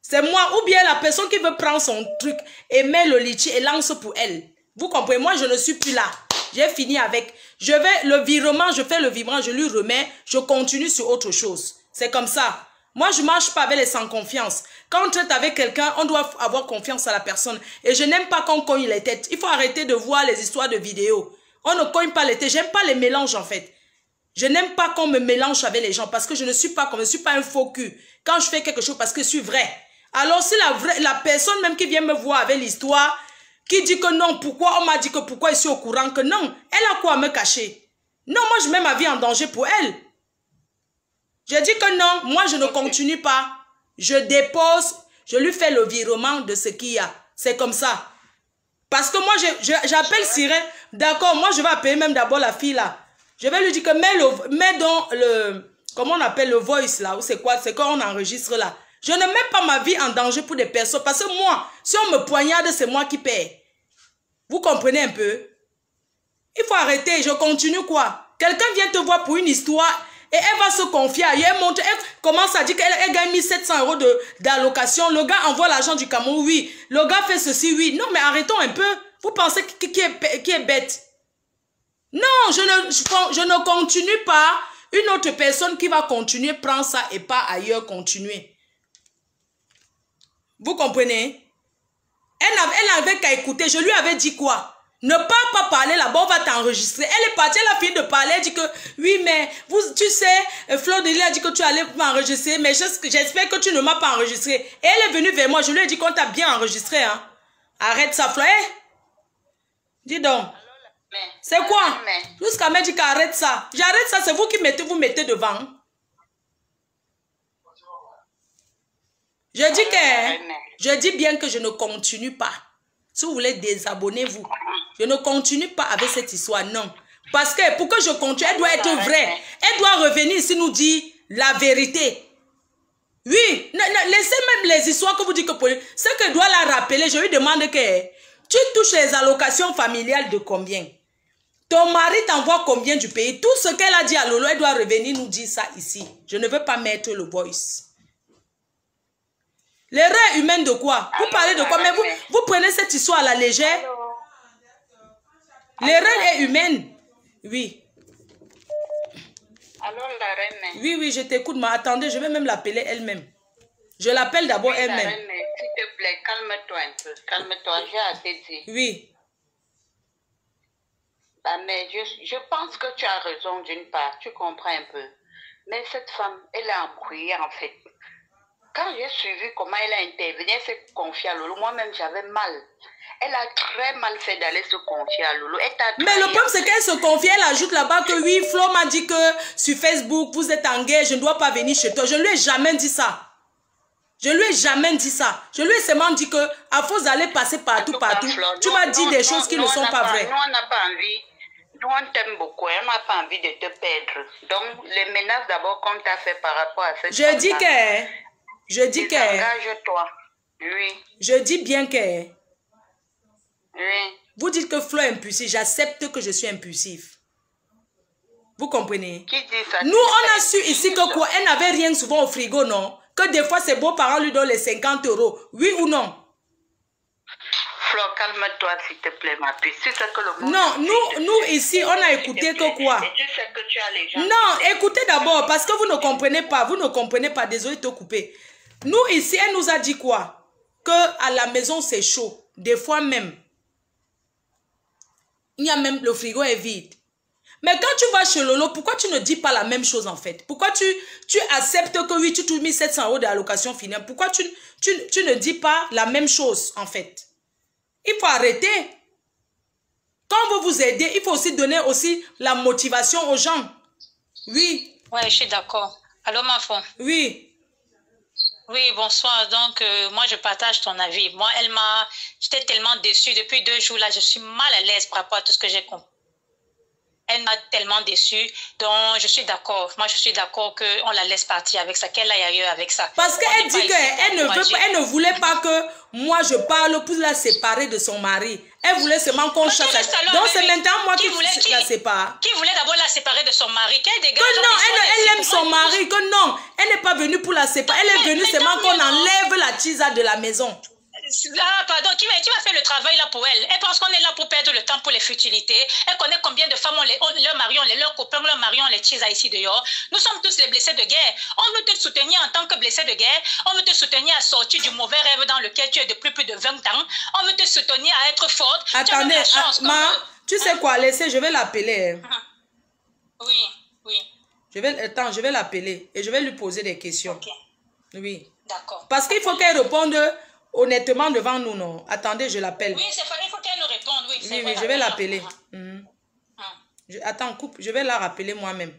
C'est moi. Ou bien la personne qui veut prendre son truc et met le litchi et lance pour elle. Vous comprenez? Moi, je ne suis plus là. J'ai fini avec. Je vais le virement, je fais le virement, je lui remets. Je continue sur autre chose. C'est comme ça. Moi, je ne marche pas avec les sans confiance. Quand on traite avec quelqu'un, on doit avoir confiance à la personne. Et je n'aime pas qu'on cogne les têtes. Il faut arrêter de voir les histoires de vidéos. On ne cogne pas les têtes. J'aime pas les mélanges, en fait. Je n'aime pas qu'on me mélange avec les gens parce que je ne suis pas comme, je ne suis pas un faux cul. Quand je fais quelque chose parce que je suis vrai. Alors, si la personne même qui vient me voir avec l'histoire, qui dit que non, pourquoi, on m'a dit que pourquoi je suis au courant, que non, elle a quoi à me cacher? Non, moi, je mets ma vie en danger pour elle. J'ai dit que non, moi, je ne continue pas. Je dépose, je lui fais le virement de ce qu'il y a. C'est comme ça. Parce que moi, j'appelle Sirène. D'accord, moi, je vais appeler même d'abord la fille là. Je vais lui dire que mets dans le, comment on appelle le voice là, ou c'est quoi, c'est quand on enregistre là. Je ne mets pas ma vie en danger pour des personnes. Parce que moi, si on me poignarde, c'est moi qui paie. Vous comprenez un peu? Il faut arrêter, je continue quoi? Quelqu'un vient te voir pour une histoire et elle va se confier à elle, montre, elle commence à dire qu'elle gagne 1700 € d'allocation. Le gars envoie l'argent du Cameroun, oui. Le gars fait ceci, oui. Non, mais arrêtons un peu. Vous pensez qui est bête? Non, je ne continue pas. Une autre personne qui va continuer prend ça et pas ailleurs continuer. Vous comprenez? Elle n'avait qu'à écouter. Je lui avais dit quoi? Ne pas parler là-bas, on va t'enregistrer. Elle est partie, elle a fini de parler, elle dit que oui, mais tu sais, Fleur de Lys a dit que tu allais m'enregistrer, mais j'espère que tu ne m'as pas enregistré. Et elle est venue vers moi, je lui ai dit qu'on t'a bien enregistré. Hein. Arrête ça, Fleur. Dis donc. C'est quoi? Jusqu'à me dire qu'arrête ça. J'arrête ça, c'est vous qui vous mettez devant. Je dis bien que je ne continue pas. Si vous voulez, désabonnez-vous. Je ne continue pas avec cette histoire, non. Parce que pour que je continue, elle doit être vraie. Elle doit revenir ici nous dire la vérité. Oui, laissez même les histoires que vous dites que pour... Ce que je dois la rappeler, je lui demande que tu touches les allocations familiales de combien? Ton mari t'envoie combien du pays? Tout ce qu'elle a dit à Lolo, elle doit revenir nous dire ça ici. Je ne veux pas mettre le voice. L'erreur humaine de quoi? Vous parlez de quoi? Mais vous prenez cette histoire à la légère. L'erreur est humaine. Oui. Alors la reine. Oui, je t'écoute. Mais attendez, je vais même l'appeler elle-même. Je l'appelle d'abord elle-même. La reine, s'il te plaît, calme-toi un peu. Calme-toi, j'ai assez dit. Oui. Bah, mais je pense que tu as raison d'une part. Tu comprends un peu. Mais cette femme, elle a embrouillé en fait. Quand j'ai suivi comment elle a intervenu, elle s'est confiée à Lolo. Moi-même, j'avais mal. Elle a très mal fait d'aller se confier à Lolo. Mais le problème, c'est qu'elle se confie. Elle ajoute là-bas que oui, Flo m'a dit que sur Facebook, vous êtes en guerre, je ne dois pas venir chez toi. Je ne lui ai jamais dit ça. Je lui ai jamais dit ça. Je lui ai seulement dit que à force d'aller passer partout, tu vas dire des choses qui ne sont pas vraies. Nous, on n'a pas envie. Nous, on t'aime beaucoup. On n'a pas envie de te perdre. Donc, les menaces d'abord qu'on t'a fait par rapport à cette Je dis que... Engage-toi. Oui. Je dis bien que... Oui. Vous dites que Flo est impulsif. J'accepte que je suis impulsif. Vous comprenez? Qui dit ça? Nous, on a su ici que quoi? Elle n'avait rien souvent au frigo, non? Que des fois, ses beaux-parents lui donnent les 50 €. Oui ou non? Flo, calme-toi, s'il te plaît, ma puce. Tu sais que le monde... Non, nous ici, on a écouté que quoi? Et tu sais que tu as les gens... Non, écoutez d'abord, parce que vous ne comprenez pas. Vous ne comprenez pas. Désolé de te couper. Nous ici, elle nous a dit quoi? Que à la maison, c'est chaud. Des fois même. Il y a même, le frigo est vide. Mais quand tu vas chez Lolo, pourquoi tu ne dis pas la même chose en fait? Pourquoi tu acceptes que oui, tu touches 1700 € d'allocation finale? Pourquoi tu ne dis pas la même chose en fait? Il faut arrêter. Quand on veut vous aider, il faut aussi donner aussi la motivation aux gens. Oui. Ouais, je suis d'accord. Allô, ma femme? Oui. Oui, bonsoir. Donc, moi, je partage ton avis. Moi, j'étais tellement déçue. Depuis 2 jours, là, je suis mal à l'aise par rapport à tout ce que j'ai compris. Elle m'a tellement déçue. Donc, je suis d'accord. Moi, je suis d'accord qu'on la laisse partir avec ça, qu'elle aille ailleurs avec ça. Parce qu'elle dit qu'elle ne voulait pas que moi, je parle pour la séparer de son mari. Elle voulait seulement qu'on chasse. Donc c'est maintenant moi qui la sépare. Qui voulait d'abord la séparer de son mari? Que non, elle aime son mari. Que non, elle n'est pas venue pour la séparer. Elle est venue seulement qu'on enlève la tisa de la maison. Ah, pardon, qui va faire le travail là pour elle? Elle pense qu'on est là pour perdre le temps pour les futilités. Elle connaît combien de femmes leurs maris, leurs copains, leurs maris, on les tise ici dehors. Nous sommes tous les blessés de guerre. On veut te soutenir en tant que blessé de guerre. On veut te soutenir à sortir du mauvais rêve dans lequel tu es depuis plus de 20 ans. On veut te soutenir à être forte. Attendez, tu sais quoi, laissez, je vais l'appeler. Oui. Je vais l'appeler et je vais lui poser des questions. Ok. Oui. D'accord. Parce qu'il faut qu'elle réponde honnêtement devant nous, non? Attendez, je l'appelle. Oui, c'est vrai, il faut qu'elle nous réponde. Oui, je vais l'appeler. Attends, coupe, je vais la rappeler moi-même.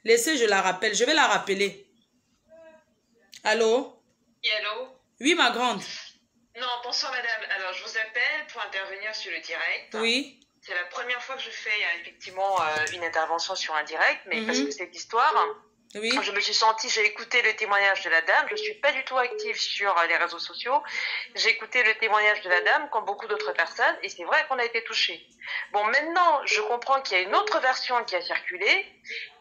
Laissez, je la rappelle. Je vais la rappeler. Allô? Oui, allô? Oui, ma grande. Non, bonsoir madame. Alors, je vous appelle pour intervenir sur le direct. Oui. C'est la première fois que je fais effectivement une intervention sur un direct, mais parce que cette histoire... Oui. Je me suis sentie, j'ai écouté le témoignage de la dame, je suis pas du tout active sur les réseaux sociaux, j'ai écouté le témoignage de la dame comme beaucoup d'autres personnes et c'est vrai qu'on a été touchés. Bon, maintenant, je comprends qu'il y a une autre version qui a circulé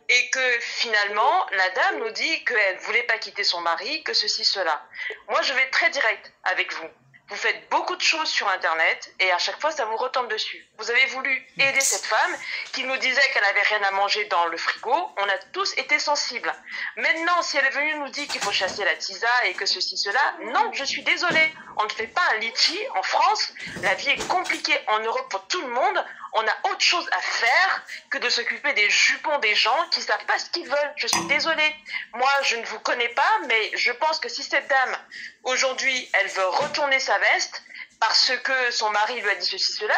et que finalement, la dame nous dit qu'elle ne voulait pas quitter son mari, que ceci, cela. Moi, je vais être très direct avec vous. Vous faites beaucoup de choses sur Internet et à chaque fois, ça vous retombe dessus. Vous avez voulu aider cette femme qui nous disait qu'elle n'avait rien à manger dans le frigo. On a tous été sensibles. Maintenant, si elle est venue nous dire qu'il faut chasser la tisa et que ceci, cela, non, je suis désolée. On ne fait pas un litchi en France. La vie est compliquée en Europe pour tout le monde. On a autre chose à faire que de s'occuper des jupons des gens qui ne savent pas ce qu'ils veulent. Je suis désolée. Moi, je ne vous connais pas, mais je pense que si cette dame, aujourd'hui, elle veut retourner sa veste parce que son mari lui a dit ceci, cela,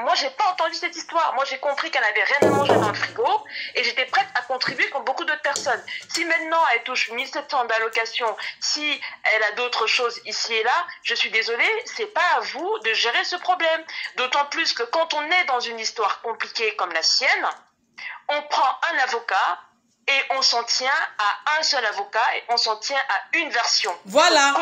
moi, j'ai pas entendu cette histoire. Moi, j'ai compris qu'elle n'avait rien à manger dans le frigo et j'étais prête à contribuer comme beaucoup d'autres personnes. Si maintenant, elle touche 1700 d'allocation, si elle a d'autres choses ici et là, je suis désolée, c'est pas à vous de gérer ce problème. D'autant plus que quand on est dans une histoire compliquée comme la sienne, on prend un avocat et on s'en tient à un seul avocat et on s'en tient à une version. Voilà.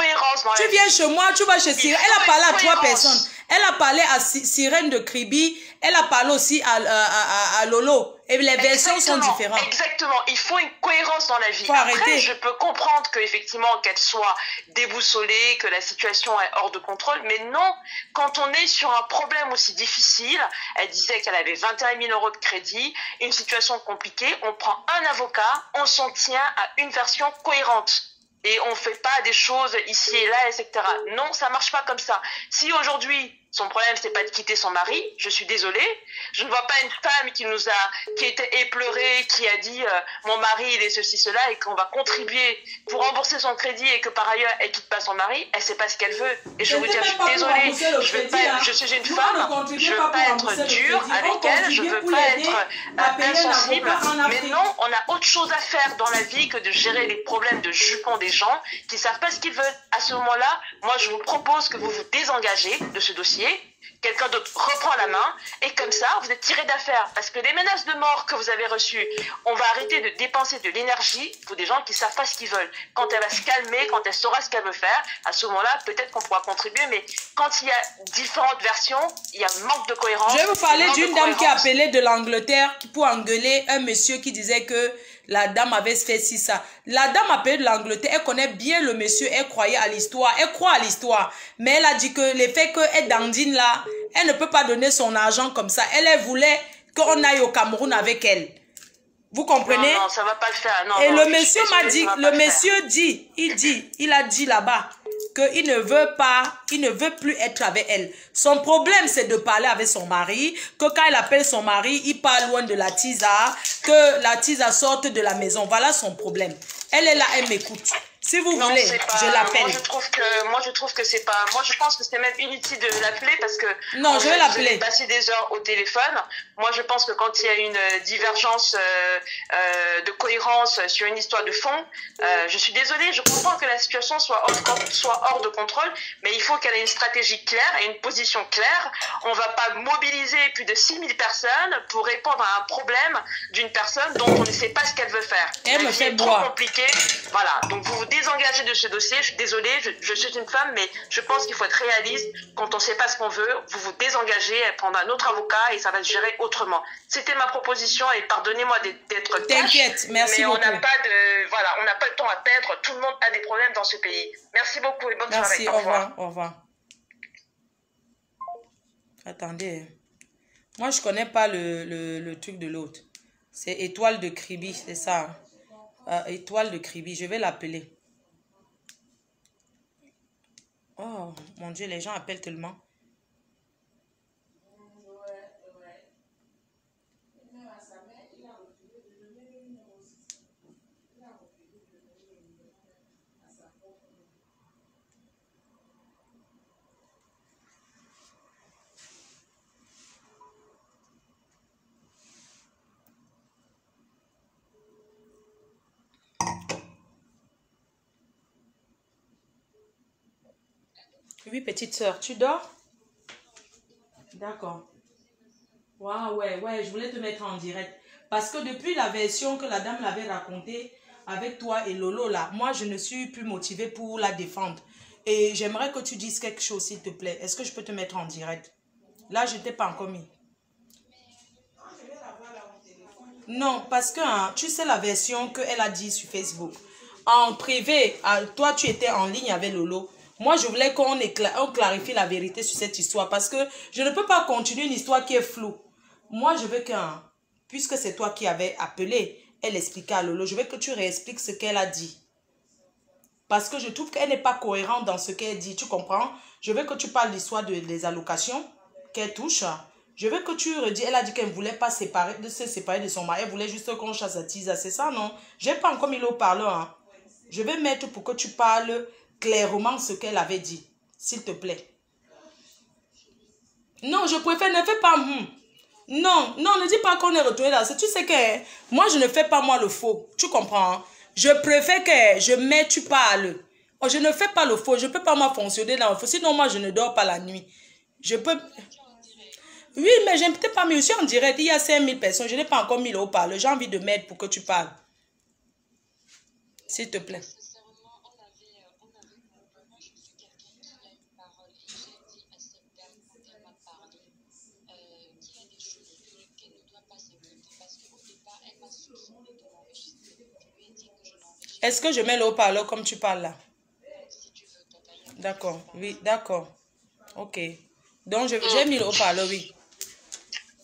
Tu viens chez moi, tu vas chez Sirène. Elle a parlé à 3 personnes. Elle a parlé à Sirène de Kribi. Elle a parlé aussi à Lolo. Et les versions sont différentes. Exactement. Il faut une cohérence dans la vie. Faut arrêter. Après, je peux comprendre qu'effectivement, qu'elle soit déboussolée, que la situation est hors de contrôle. Mais non, quand on est sur un problème aussi difficile, elle disait qu'elle avait 21 000 € de crédit, une situation compliquée, on prend un avocat, on s'en tient à une version cohérente. Et on ne fait pas des choses ici et là, etc. Non, ça ne marche pas comme ça. Si aujourd'hui, son problème, c'est pas de quitter son mari, je suis désolée. Je ne vois pas une femme qui était éplorée, qui a dit mon mari, il est ceci, cela, et qu'on va contribuer pour rembourser son crédit et que par ailleurs, elle quitte pas son mari. Elle sait pas ce qu'elle veut. Et je veux dire, je suis désolée. Je suis une femme. Je veux pas être dure avec elle. Je veux pas être insensible. Mais non, on a autre chose à faire dans la vie que de gérer les problèmes de jupons des gens qui savent pas ce qu'ils veulent. À ce moment-là, moi, je vous propose que vous vous désengagez de ce dossier. Quelqu'un d'autre reprend la main et comme ça, vous êtes tiré d'affaire. Parce que les menaces de mort que vous avez reçues, on va arrêter de dépenser de l'énergie pour des gens qui ne savent pas ce qu'ils veulent. Quand elle va se calmer, quand elle saura ce qu'elle veut faire, à ce moment-là, peut-être qu'on pourra contribuer. Mais quand il y a différentes versions, il y a un manque de cohérence. Je vais vous parler d'une dame qui a appelé de l'Angleterre pour engueuler un monsieur qui disait que la dame avait fait ci, ça. La dame appelée de l'Angleterre, elle connaît bien le monsieur, elle croyait à l'histoire, elle croit à l'histoire. Mais elle a dit que le fait qu'elle dandine là, elle ne peut pas donner son argent comme ça. Elle voulait qu'on aille au Cameroun avec elle. Vous comprenez? Non, ça va pas le faire. Non, et non, le monsieur m'a dit, le monsieur dit, il a dit là-bas qu'il ne veut plus être avec elle. Son problème, c'est de parler avec son mari, que quand il appelle son mari, il parle loin de la tisa, que la tisa sorte de la maison. Voilà son problème. Elle est là, elle m'écoute. Si vous voulez, je l'appelle. Moi, je trouve que c'est pas... Moi, je pense que c'est même inutile de l'appeler parce que... Non, je vais l'appeler. J'ai passé des heures au téléphone. Moi, je pense que quand il y a une divergence de cohérence sur une histoire de fond, je suis désolée, je comprends que la situation soit hors de contrôle, mais il faut qu'elle ait une stratégie claire et une position claire. On va pas mobiliser plus de 6000 personnes pour répondre à un problème d'une personne dont on ne sait pas ce qu'elle veut faire. Elle me fait trop compliqué. Voilà, donc vous vous désengager de ce dossier. Je suis désolée, je suis une femme, mais je pense qu'il faut être réaliste. Quand on ne sait pas ce qu'on veut, vous vous désengagez, prendre un autre avocat et ça va se gérer autrement. C'était ma proposition et pardonnez-moi d'être cash. T'inquiète, merci mais beaucoup. Mais on n'a pas le temps à perdre. Tout le monde a des problèmes dans ce pays. Merci beaucoup et bonne soirée. Merci, au revoir. Au revoir. Attendez. Moi, je connais pas le truc de l'autre. C'est Étoile de Kribi, c'est ça. Étoile de Kribi, je vais l'appeler. Oh, mon Dieu, les gens appellent tellement. Oui, petite soeur, tu dors? D'accord. Waouh, ouais, je voulais te mettre en direct. Parce que depuis la version que la dame l'avait racontée avec toi et Lolo, là, moi, je ne suis plus motivée pour la défendre. Et j'aimerais que tu dises quelque chose, s'il te plaît. Est-ce que je peux te mettre en direct? Là, je ne t'ai pas encore mis. Non, parce que hein, tu sais la version qu'elle a dit sur Facebook. En privé, toi, tu étais en ligne avec Lolo. Moi, je voulais qu'on clarifie la vérité sur cette histoire parce que je ne peux pas continuer une histoire qui est floue. Moi, je veux que, puisque c'est toi qui avais appelé, elle expliquait à Lolo, je veux que tu réexpliques ce qu'elle a dit. Parce que je trouve qu'elle n'est pas cohérente dans ce qu'elle dit, tu comprends? Je veux que tu parles de l'histoire des allocations qu'elle touche. Je veux que tu redis, elle a dit qu'elle ne voulait pas se séparer de son mari, elle voulait juste qu'on chasse à Tisa, c'est ça, non? Je n'ai pas encore mis le haut-parleur. Hein. Je vais mettre pour que tu parles clairement ce qu'elle avait dit, s'il te plaît. Non, je préfère, ne fais pas... Non, ne dis pas qu'on est retourné là. Tu sais que moi, je ne fais pas moi le faux. Tu comprends? Hein? Je préfère que je mets, tu parles. Oh, je ne fais pas le faux. Je ne peux pas moi fonctionner dans le faux. Sinon, moi, je ne dors pas la nuit. Je peux... Oui, mais je n'ai peut-être pas mis. Je suis en direct. Il y a 5000 personnes. Je n'ai pas encore mis le haut-parleur. J'ai envie de mettre pour que tu parles. S'il te plaît. Est-ce que je mets le haut-parleur comme tu parles là? D'accord, oui, d'accord. Ok. Donc, j'ai mis le haut-parleur, oui.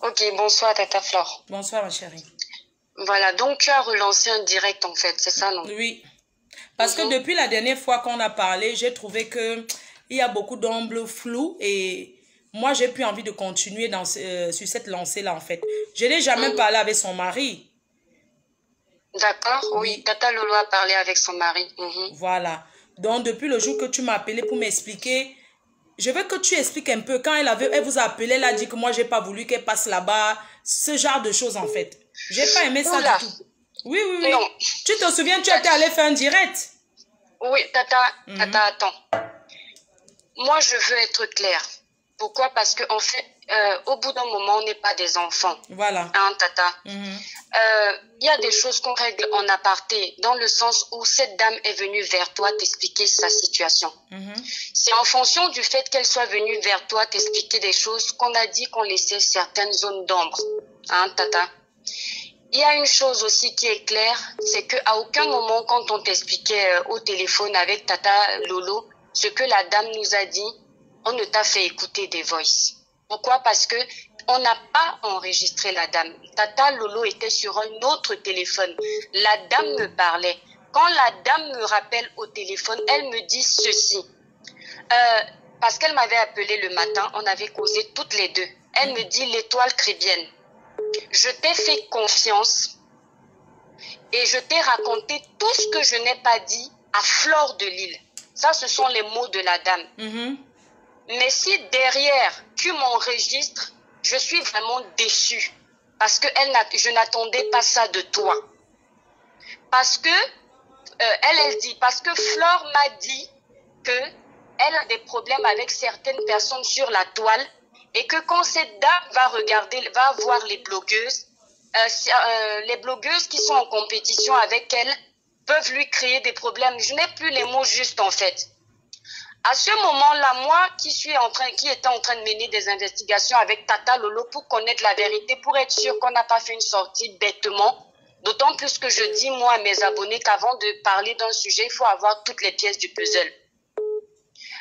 Ok, bonsoir Tata Flore. Bonsoir ma chérie. Voilà, donc tu as relancé un direct en fait, c'est ça non? Oui. Parce que depuis la dernière fois qu'on a parlé, j'ai trouvé qu'il y a beaucoup d'ombres floues et moi, j'ai plus envie de continuer sur cette lancée-là en fait. Je n'ai jamais parlé avec son mari. D'accord, oui. Tata Lolo a parlé avec son mari. Voilà. Donc, depuis le jour que tu m'as appelé pour m'expliquer, je veux que tu expliques un peu. Quand elle vous a appelé, elle a dit que moi, j'ai pas voulu qu'elle passe là-bas. Ce genre de choses, en fait. J'ai pas aimé ça du tout. Oui. Non. Tu te souviens, tu étais allé faire un direct? Oui, Tata, attends. Moi, je veux être claire. Pourquoi? Parce que en fait, au bout d'un moment, on n'est pas des enfants. Voilà. Hein, Tata? Il y a des choses qu'on règle en aparté, dans le sens où cette dame est venue vers toi t'expliquer sa situation. C'est en fonction du fait qu'elle soit venue vers toi t'expliquer des choses qu'on a dit qu'on laissait certaines zones d'ombre. Hein, Tata? Il y a une chose aussi qui est claire, c'est qu'à aucun moment, quand on t'expliquait au téléphone avec Tata Lolo, ce que la dame nous a dit, on ne t'a fait écouter des voices. Pourquoi? Parce que on n'a pas enregistré la dame. Tata Lolo était sur un autre téléphone. La dame me parlait. Quand la dame me rappelle au téléphone, elle me dit ceci. Parce qu'elle m'avait appelé le matin, on avait causé toutes les deux. Elle me dit l'étoile crébienne. Je t'ai fait confiance et je t'ai raconté tout ce que je n'ai pas dit à Flore de Lille. Ça, ce sont les mots de la dame. Mais si derrière, tu m'enregistres, je suis vraiment déçue. Parce que je n'attendais pas ça de toi. Parce que, elle dit, parce que Flore m'a dit qu'elle a des problèmes avec certaines personnes sur la toile et que quand cette dame va voir les blogueuses qui sont en compétition avec elle, peuvent lui créer des problèmes. Je n'ai plus les mots justes en fait. À ce moment-là, moi qui étais en train de mener des investigations avec Tata Lolo pour connaître la vérité, pour être sûr qu'on n'a pas fait une sortie bêtement, d'autant plus que je dis moi à mes abonnés qu'avant de parler d'un sujet, il faut avoir toutes les pièces du puzzle.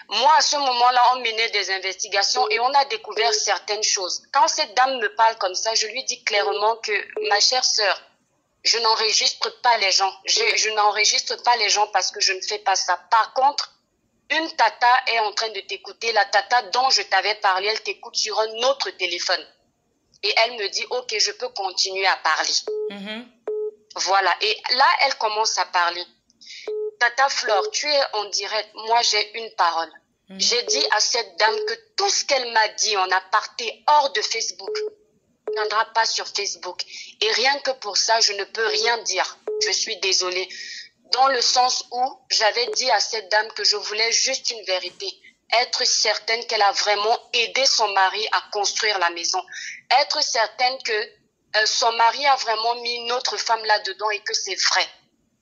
Moi, à ce moment-là, on menait des investigations et on a découvert certaines choses. Quand cette dame me parle comme ça, je lui dis clairement que, ma chère sœur, je n'enregistre pas les gens. Je n'enregistre pas les gens parce que je ne fais pas ça. Par contre, une tata est en train de t'écouter. La tata dont je t'avais parlé, elle t'écoute sur un autre téléphone. Et elle me dit, ok, je peux continuer à parler. Voilà. Et là, elle commence à parler. Tata Flore, tu es en direct. Moi, j'ai une parole. J'ai dit à cette dame que tout ce qu'elle m'a dit en aparté hors de Facebook ne viendra pas sur Facebook. Et rien que pour ça, je ne peux rien dire. Je suis désolée. Dans le sens où j'avais dit à cette dame que je voulais juste une vérité. Être certaine qu'elle a vraiment aidé son mari à construire la maison. Être certaine que son mari a vraiment mis une autre femme là-dedans et que c'est vrai.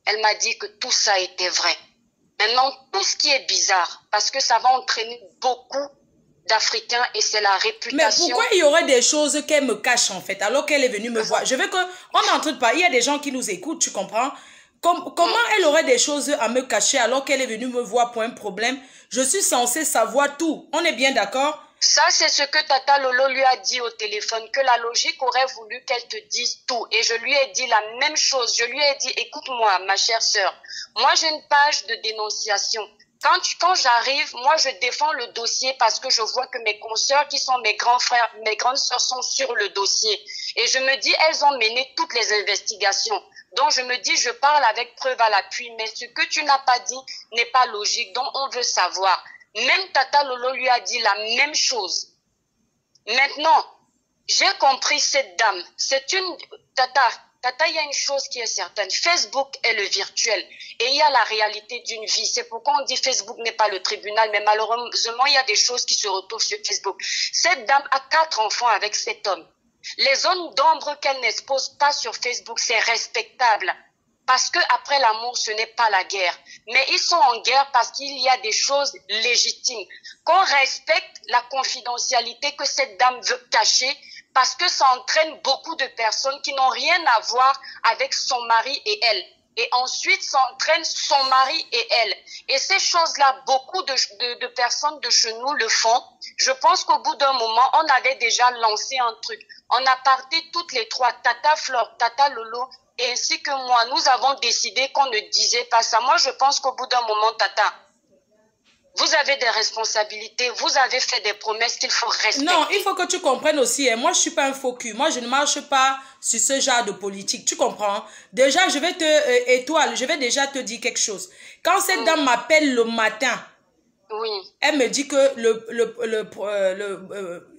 Elle m'a dit que tout ça était vrai. Maintenant, tout ce qui est bizarre, parce que ça va entraîner beaucoup d'Africains et c'est la réputation. Mais pourquoi il y aurait des choses qu'elle me cache en fait, alors qu'elle est venue me voir? Je veux qu'on est en train de parler, il y a des gens qui nous écoutent, tu comprends? Comment elle aurait des choses à me cacher alors qu'elle est venue me voir pour un problème? Je suis censée savoir tout. On est bien d'accord? Ça, c'est ce que Tata Lolo lui a dit au téléphone, que la logique aurait voulu qu'elle te dise tout. Et je lui ai dit la même chose. Je lui ai dit, écoute-moi, ma chère sœur, moi j'ai une page de dénonciation. Quand j'arrive, moi je défends le dossier parce que je vois que mes consoeurs qui sont mes grands frères, mes grandes sœurs sont sur le dossier. Et je me dis, elles ont mené toutes les investigations. Donc je me dis, je parle avec preuve à l'appui, mais ce que tu n'as pas dit n'est pas logique, donc on veut savoir. Même Tata Lolo lui a dit la même chose. Maintenant, j'ai compris cette dame. C'est une... Tata, il y a une chose qui est certaine. Facebook est le virtuel et il y a la réalité d'une vie. C'est pourquoi on dit Facebook n'est pas le tribunal, mais malheureusement, il y a des choses qui se retrouvent sur Facebook. Cette dame a 4 enfants avec cet homme. Les zones d'ombre qu'elle n'expose pas sur Facebook, c'est respectable. Parce que après l'amour, ce n'est pas la guerre. Mais ils sont en guerre parce qu'il y a des choses légitimes. Qu'on respecte la confidentialité que cette dame veut cacher parce que ça entraîne beaucoup de personnes qui n'ont rien à voir avec son mari et elle. Et ensuite, ça entraîne son mari et elle. Et ces choses-là, beaucoup de personnes de chez nous le font. Je pense qu'au bout d'un moment, on avait déjà lancé un truc. On a parté toutes les 3, Tata Flore, Tata Lolo, et ainsi que moi, nous avons décidé qu'on ne disait pas ça. Moi, je pense qu'au bout d'un moment, Tata, vous avez des responsabilités, vous avez fait des promesses qu'il faut respecter. Non, il faut que tu comprennes aussi, hein, moi, je ne suis pas un faux cul. Moi, je ne marche pas sur ce genre de politique. Tu comprends? Déjà, je vais déjà te dire quelque chose. Quand cette dame m'appelle le matin, elle me dit que le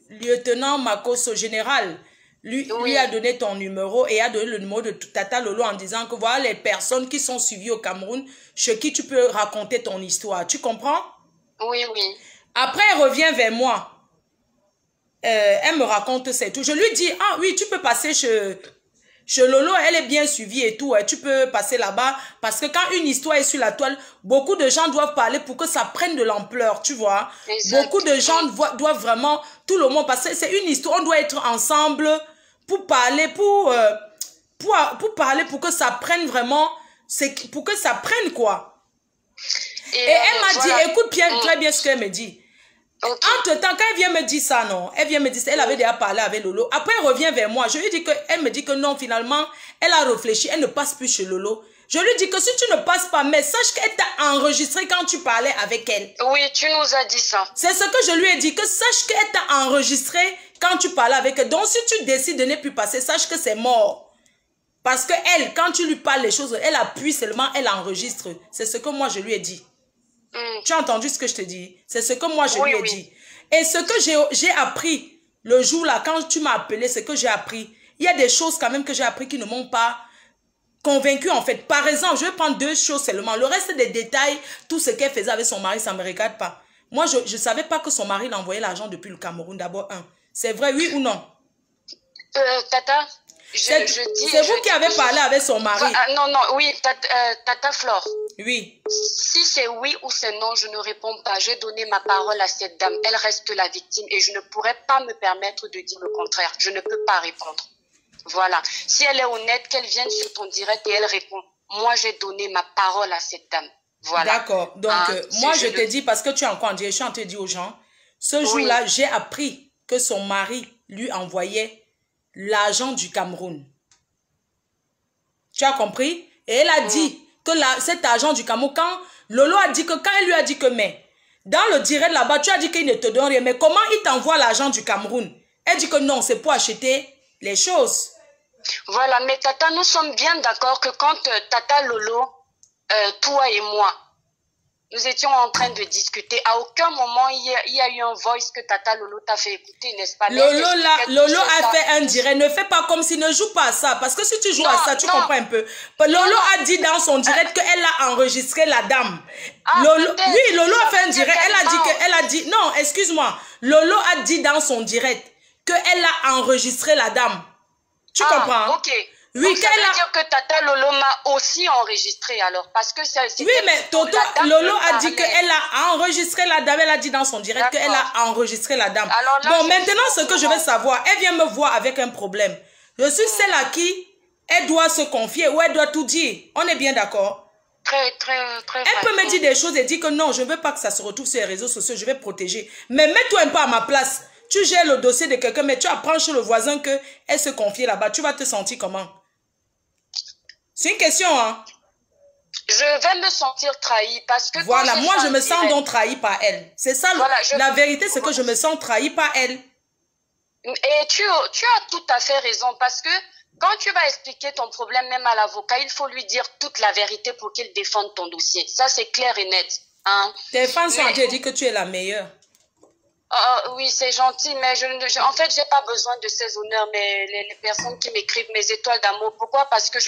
lieutenant Makosso général, lui a donné ton numéro et a donné le numéro de Tata Lolo en disant que voilà les personnes qui sont suivies au Cameroun, chez qui tu peux raconter ton histoire. Tu comprends? Oui. Après, elle revient vers moi. Elle me raconte c'est tout. Je lui dis, ah oui, tu peux passer chez Lolo, elle est bien suivie et tout. Tu peux passer là-bas parce que quand une histoire est sur la toile, beaucoup de gens doivent parler pour que ça prenne de l'ampleur, tu vois. Exactement. Beaucoup de gens doivent vraiment, tout le monde, parce que c'est une histoire, on doit être ensemble pour parler, pour parler, pour que ça prenne vraiment, pour que ça prenne quoi. Et elle m'a dit, écoute très bien ce qu'elle me dit. Entre-temps, quand elle vient me dire ça, non, elle vient me dire ça, elle avait déjà parlé avec Lolo. Après, elle revient vers moi. Je lui dis elle me dit que non, finalement, elle a réfléchi, elle ne passe plus chez Lolo. Je lui dis que si tu ne passes pas, mais sache qu'elle t'a enregistré quand tu parlais avec elle. Oui, tu nous as dit ça. C'est ce que je lui ai dit, que sache qu'elle t'a enregistré quand tu parlais avec elle. Donc, si tu décides de ne plus passer, sache que c'est mort. Parce que elle, quand tu lui parles les choses, elle appuie seulement, elle enregistre. C'est ce que moi, je lui ai dit. Tu as entendu ce que je te dis? C'est ce que moi je lui ai dit. Et ce que j'ai appris le jour là, quand tu m'as appelé, ce que j'ai appris, il y a des choses quand même que j'ai appris qui ne m'ont pas convaincu en fait. Par exemple, je vais prendre 2 choses seulement. Le reste des détails, tout ce qu'elle faisait avec son mari, ça ne me regarde pas. Moi, je ne savais pas que son mari l'envoyait l'argent depuis le Cameroun. D'abord, c'est vrai, oui ou non? Tata? C'est vous qui avez parlé avec son mari. Non, oui, Tata Flore. Oui. Si c'est oui ou c'est non, je ne réponds pas. J'ai donné ma parole à cette dame. Elle reste la victime et je ne pourrais pas me permettre de dire le contraire. Je ne peux pas répondre. Voilà. Si elle est honnête, qu'elle vienne sur ton direct et elle répond. Moi, j'ai donné ma parole à cette dame. Voilà. D'accord. Donc, moi, je te dis, parce que tu es encore en direct, je suis en train de dire aux gens, ce jour-là, j'ai appris que son mari lui envoyait l'argent du Cameroun. Tu as compris? Et elle a dit que cet argent du Cameroun, quand Lolo a dit que, quand elle lui a dit que, mais, dans le direct là-bas, tu as dit qu'il ne te donne rien, mais comment il t'envoie l'argent du Cameroun? Elle dit que non, c'est pour acheter les choses. Voilà, mais Tata, nous sommes bien d'accord que quand Tata Lolo, toi et moi, nous étions en train de discuter, à aucun moment il y a eu un voice que Tata Lolo t'a fait écouter, n'est-ce pas? Lolo a fait un direct. Ne fais pas comme s'il ne joue pas à ça. Parce que si tu joues à ça, tu comprends un peu. Lolo a dit dans son direct qu'elle a enregistré la dame. Oui, Lolo a fait un direct. Elle a dit, non, excuse-moi. Lolo a dit dans son direct qu'elle a enregistré la dame. Tu comprends? Ok. Oui, donc, ça veut dire que Tata Lolo m'a aussi enregistré alors, parce que c'est... Oui, mais Toto, Lolo a dit qu'elle a enregistré la dame, elle a dit dans son direct qu'elle a enregistré la dame. Alors, là, bon, maintenant, ce que je veux savoir, elle vient me voir avec un problème. Je suis celle à qui elle doit se confier ou elle doit tout dire. On est bien d'accord? Très. Elle peut me dire des choses et dire que non, je ne veux pas que ça se retrouve sur les réseaux sociaux, je vais protéger. Mais mets-toi un peu à ma place. Tu gères le dossier de quelqu'un, mais tu apprends chez le voisin qu'elle se confie là-bas. Tu vas te sentir comment? C'est une question, hein? Je vais me sentir trahie parce que... Voilà, moi je me sens donc trahie par elle. C'est ça, voilà, la vérité, c'est que je me sens trahie par elle. Et tu as tout à fait raison parce que quand tu vas expliquer ton problème même à l'avocat, il faut lui dire toute la vérité pour qu'il défende ton dossier. Ça, c'est clair et net. Hein? Tes fans sont dit que tu es la meilleure. Oui, c'est gentil, mais en fait, j'ai pas besoin de ces honneurs, mais les personnes qui m'écrivent mes étoiles d'amour. Pourquoi? Parce que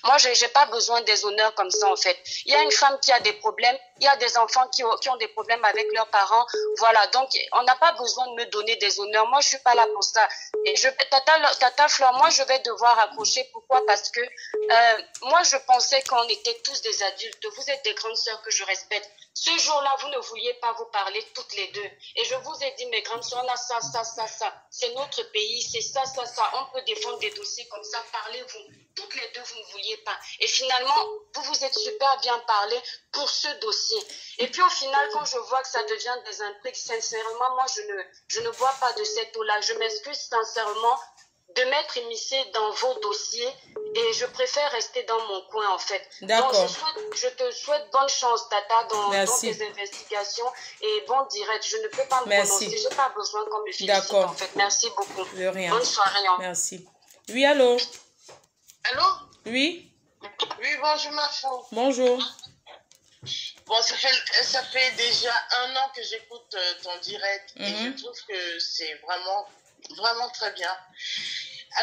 moi, j'ai pas besoin des honneurs comme ça, en fait. Il y a une femme qui a des problèmes, il y a des enfants qui ont des problèmes avec leurs parents. Voilà, donc on n'a pas besoin de me donner des honneurs. Moi, je suis pas là pour ça. Et Tata Flore, moi, je vais devoir accrocher. Pourquoi? Parce que moi, je pensais qu'on était tous des adultes. Vous êtes des grandes sœurs que je respecte. Ce jour-là, vous ne vouliez pas vous parler toutes les deux. Et je vous ai dit, mes grandes soeurs, là, ça. C'est notre pays, c'est ça. On peut défendre des dossiers comme ça. Parlez-vous. Toutes les deux, vous ne vouliez pas. Et finalement, vous êtes super bien parlé pour ce dossier. Et puis au final, quand je vois que ça devient des intrigues, sincèrement, moi, je ne bois pas de cette eau-là. Je m'excuse sincèrement de m'être immiscée dans vos dossiers et je préfère rester dans mon coin en fait. D'accord. Donc je te souhaite bonne chance Tata dans tes investigations et bon direct. Je ne peux pas me prononcer, je n'ai pas besoin qu'on me félicite en fait. Merci beaucoup. De rien. Bonne soirée. Hein. Merci. Oui, allô? Allô? Oui? Oui, bonjour ma fille. Bonjour. Bon, ça fait déjà 1 an que j'écoute ton direct et je trouve que c'est vraiment très bien.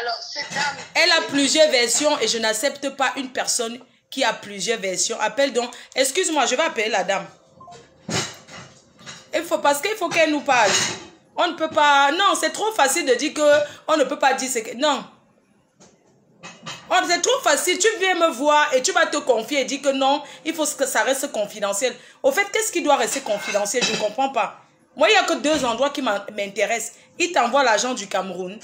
Alors, cette dame... Elle a plusieurs versions et je n'accepte pas une personne qui a plusieurs versions. Appelle donc... Excuse-moi, je vais appeler la dame. Parce qu'il faut qu'elle nous parle. On ne peut pas... Non, c'est trop facile de dire qu'on ne peut pas dire ce que... Non. C'est trop facile. Tu viens me voir et tu vas te confier et dire que non, il faut que ça reste confidentiel. Au fait, qu'est-ce qui doit rester confidentiel? Je ne comprends pas. Moi, il n'y a que 2 endroits qui m'intéressent. Il t'envoie l'argent du Cameroun.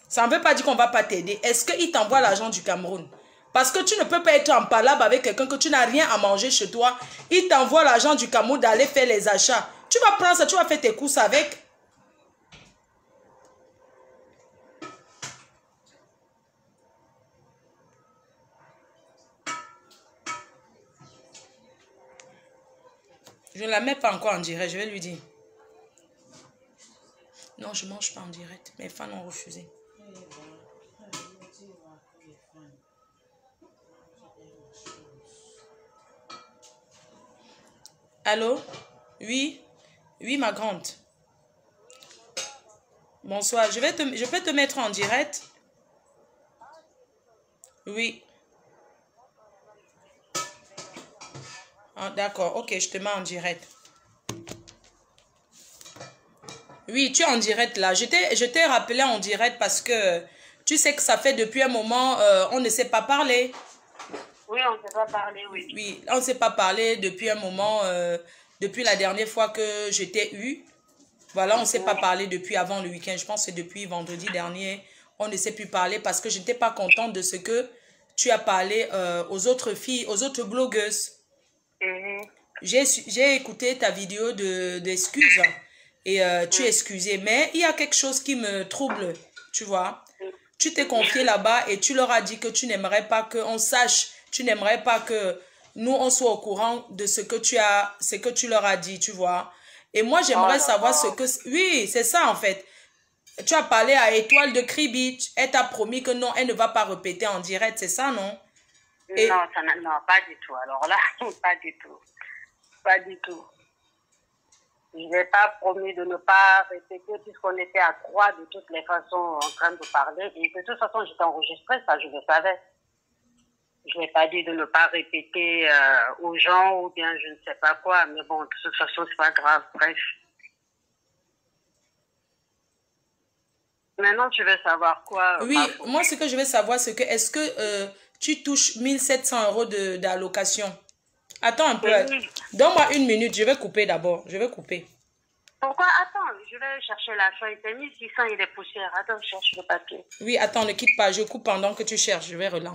Ça ne veut pas dire qu'on ne va pas t'aider. Est-ce qu'il t'envoie l'argent du Cameroun? Parce que tu ne peux pas être en palabre avec quelqu'un que tu n'as rien à manger chez toi. Il t'envoie l'argent du Cameroun d'aller faire les achats. Tu vas prendre ça, tu vas faire tes courses avec. Je ne la mets pas encore en direct, je vais lui dire. Non, je ne mange pas en direct. Mes fans ont refusé. Allô? Oui? Oui, ma grande. Bonsoir. Je peux te mettre en direct? Oui. Ah, d'accord. Ok, je te mets en direct. Oui, tu es en direct là. Je t'ai rappelé en direct parce que Tu sais que ça fait depuis un moment, on ne s'est pas parlé. Oui, on ne s'est pas parlé, oui. Oui, on ne s'est pas parlé depuis un moment, depuis la dernière fois que je t'ai eu. Voilà, on ne s'est pas parlé depuis avant le week-end. Je pense que c'est depuis vendredi dernier. On ne s'est plus parlé parce que je n'étais pas contente de ce que tu as parlé aux autres filles, aux autres blogueuses. J'ai écouté ta vidéo d'excuses et tu excusais. Mais il y a quelque chose qui me trouble, tu vois. Tu t'es confié là-bas et tu leur as dit que tu n'aimerais pas qu'on sache, tu n'aimerais pas que nous, on soit au courant de ce que tu leur as dit, tu vois. Et moi, j'aimerais savoir ce que... Oui, c'est ça en fait. Tu as parlé à Étoile de Cribich. Elle t'a promis que non, elle ne va pas répéter en direct, c'est ça, non? Et... Non, pas du tout. Alors là, pas du tout. Pas du tout. Je n'ai pas promis de ne pas répéter puisqu'on était à 3 de toutes les façons en train de parler. Et de toute façon, j'étais enregistrée, ça je le savais. Je n'ai pas dit de ne pas répéter aux gens ou bien je ne sais pas quoi. Mais bon, de toute façon, c'est pas grave. Bref. Maintenant, tu veux savoir quoi? Oui, moi, ce que je veux savoir, c'est que est-ce que tu touches 1700 € d'allocation? Attends un peu. Donne-moi une minute. Je vais couper d'abord. Je vais couper. Pourquoi? Attends, je vais chercher la feuille. C'est 1600, il est poussière. Attends, je cherche le papier. Oui, attends, ne quitte pas. Je coupe pendant que tu cherches. Je vais relancer.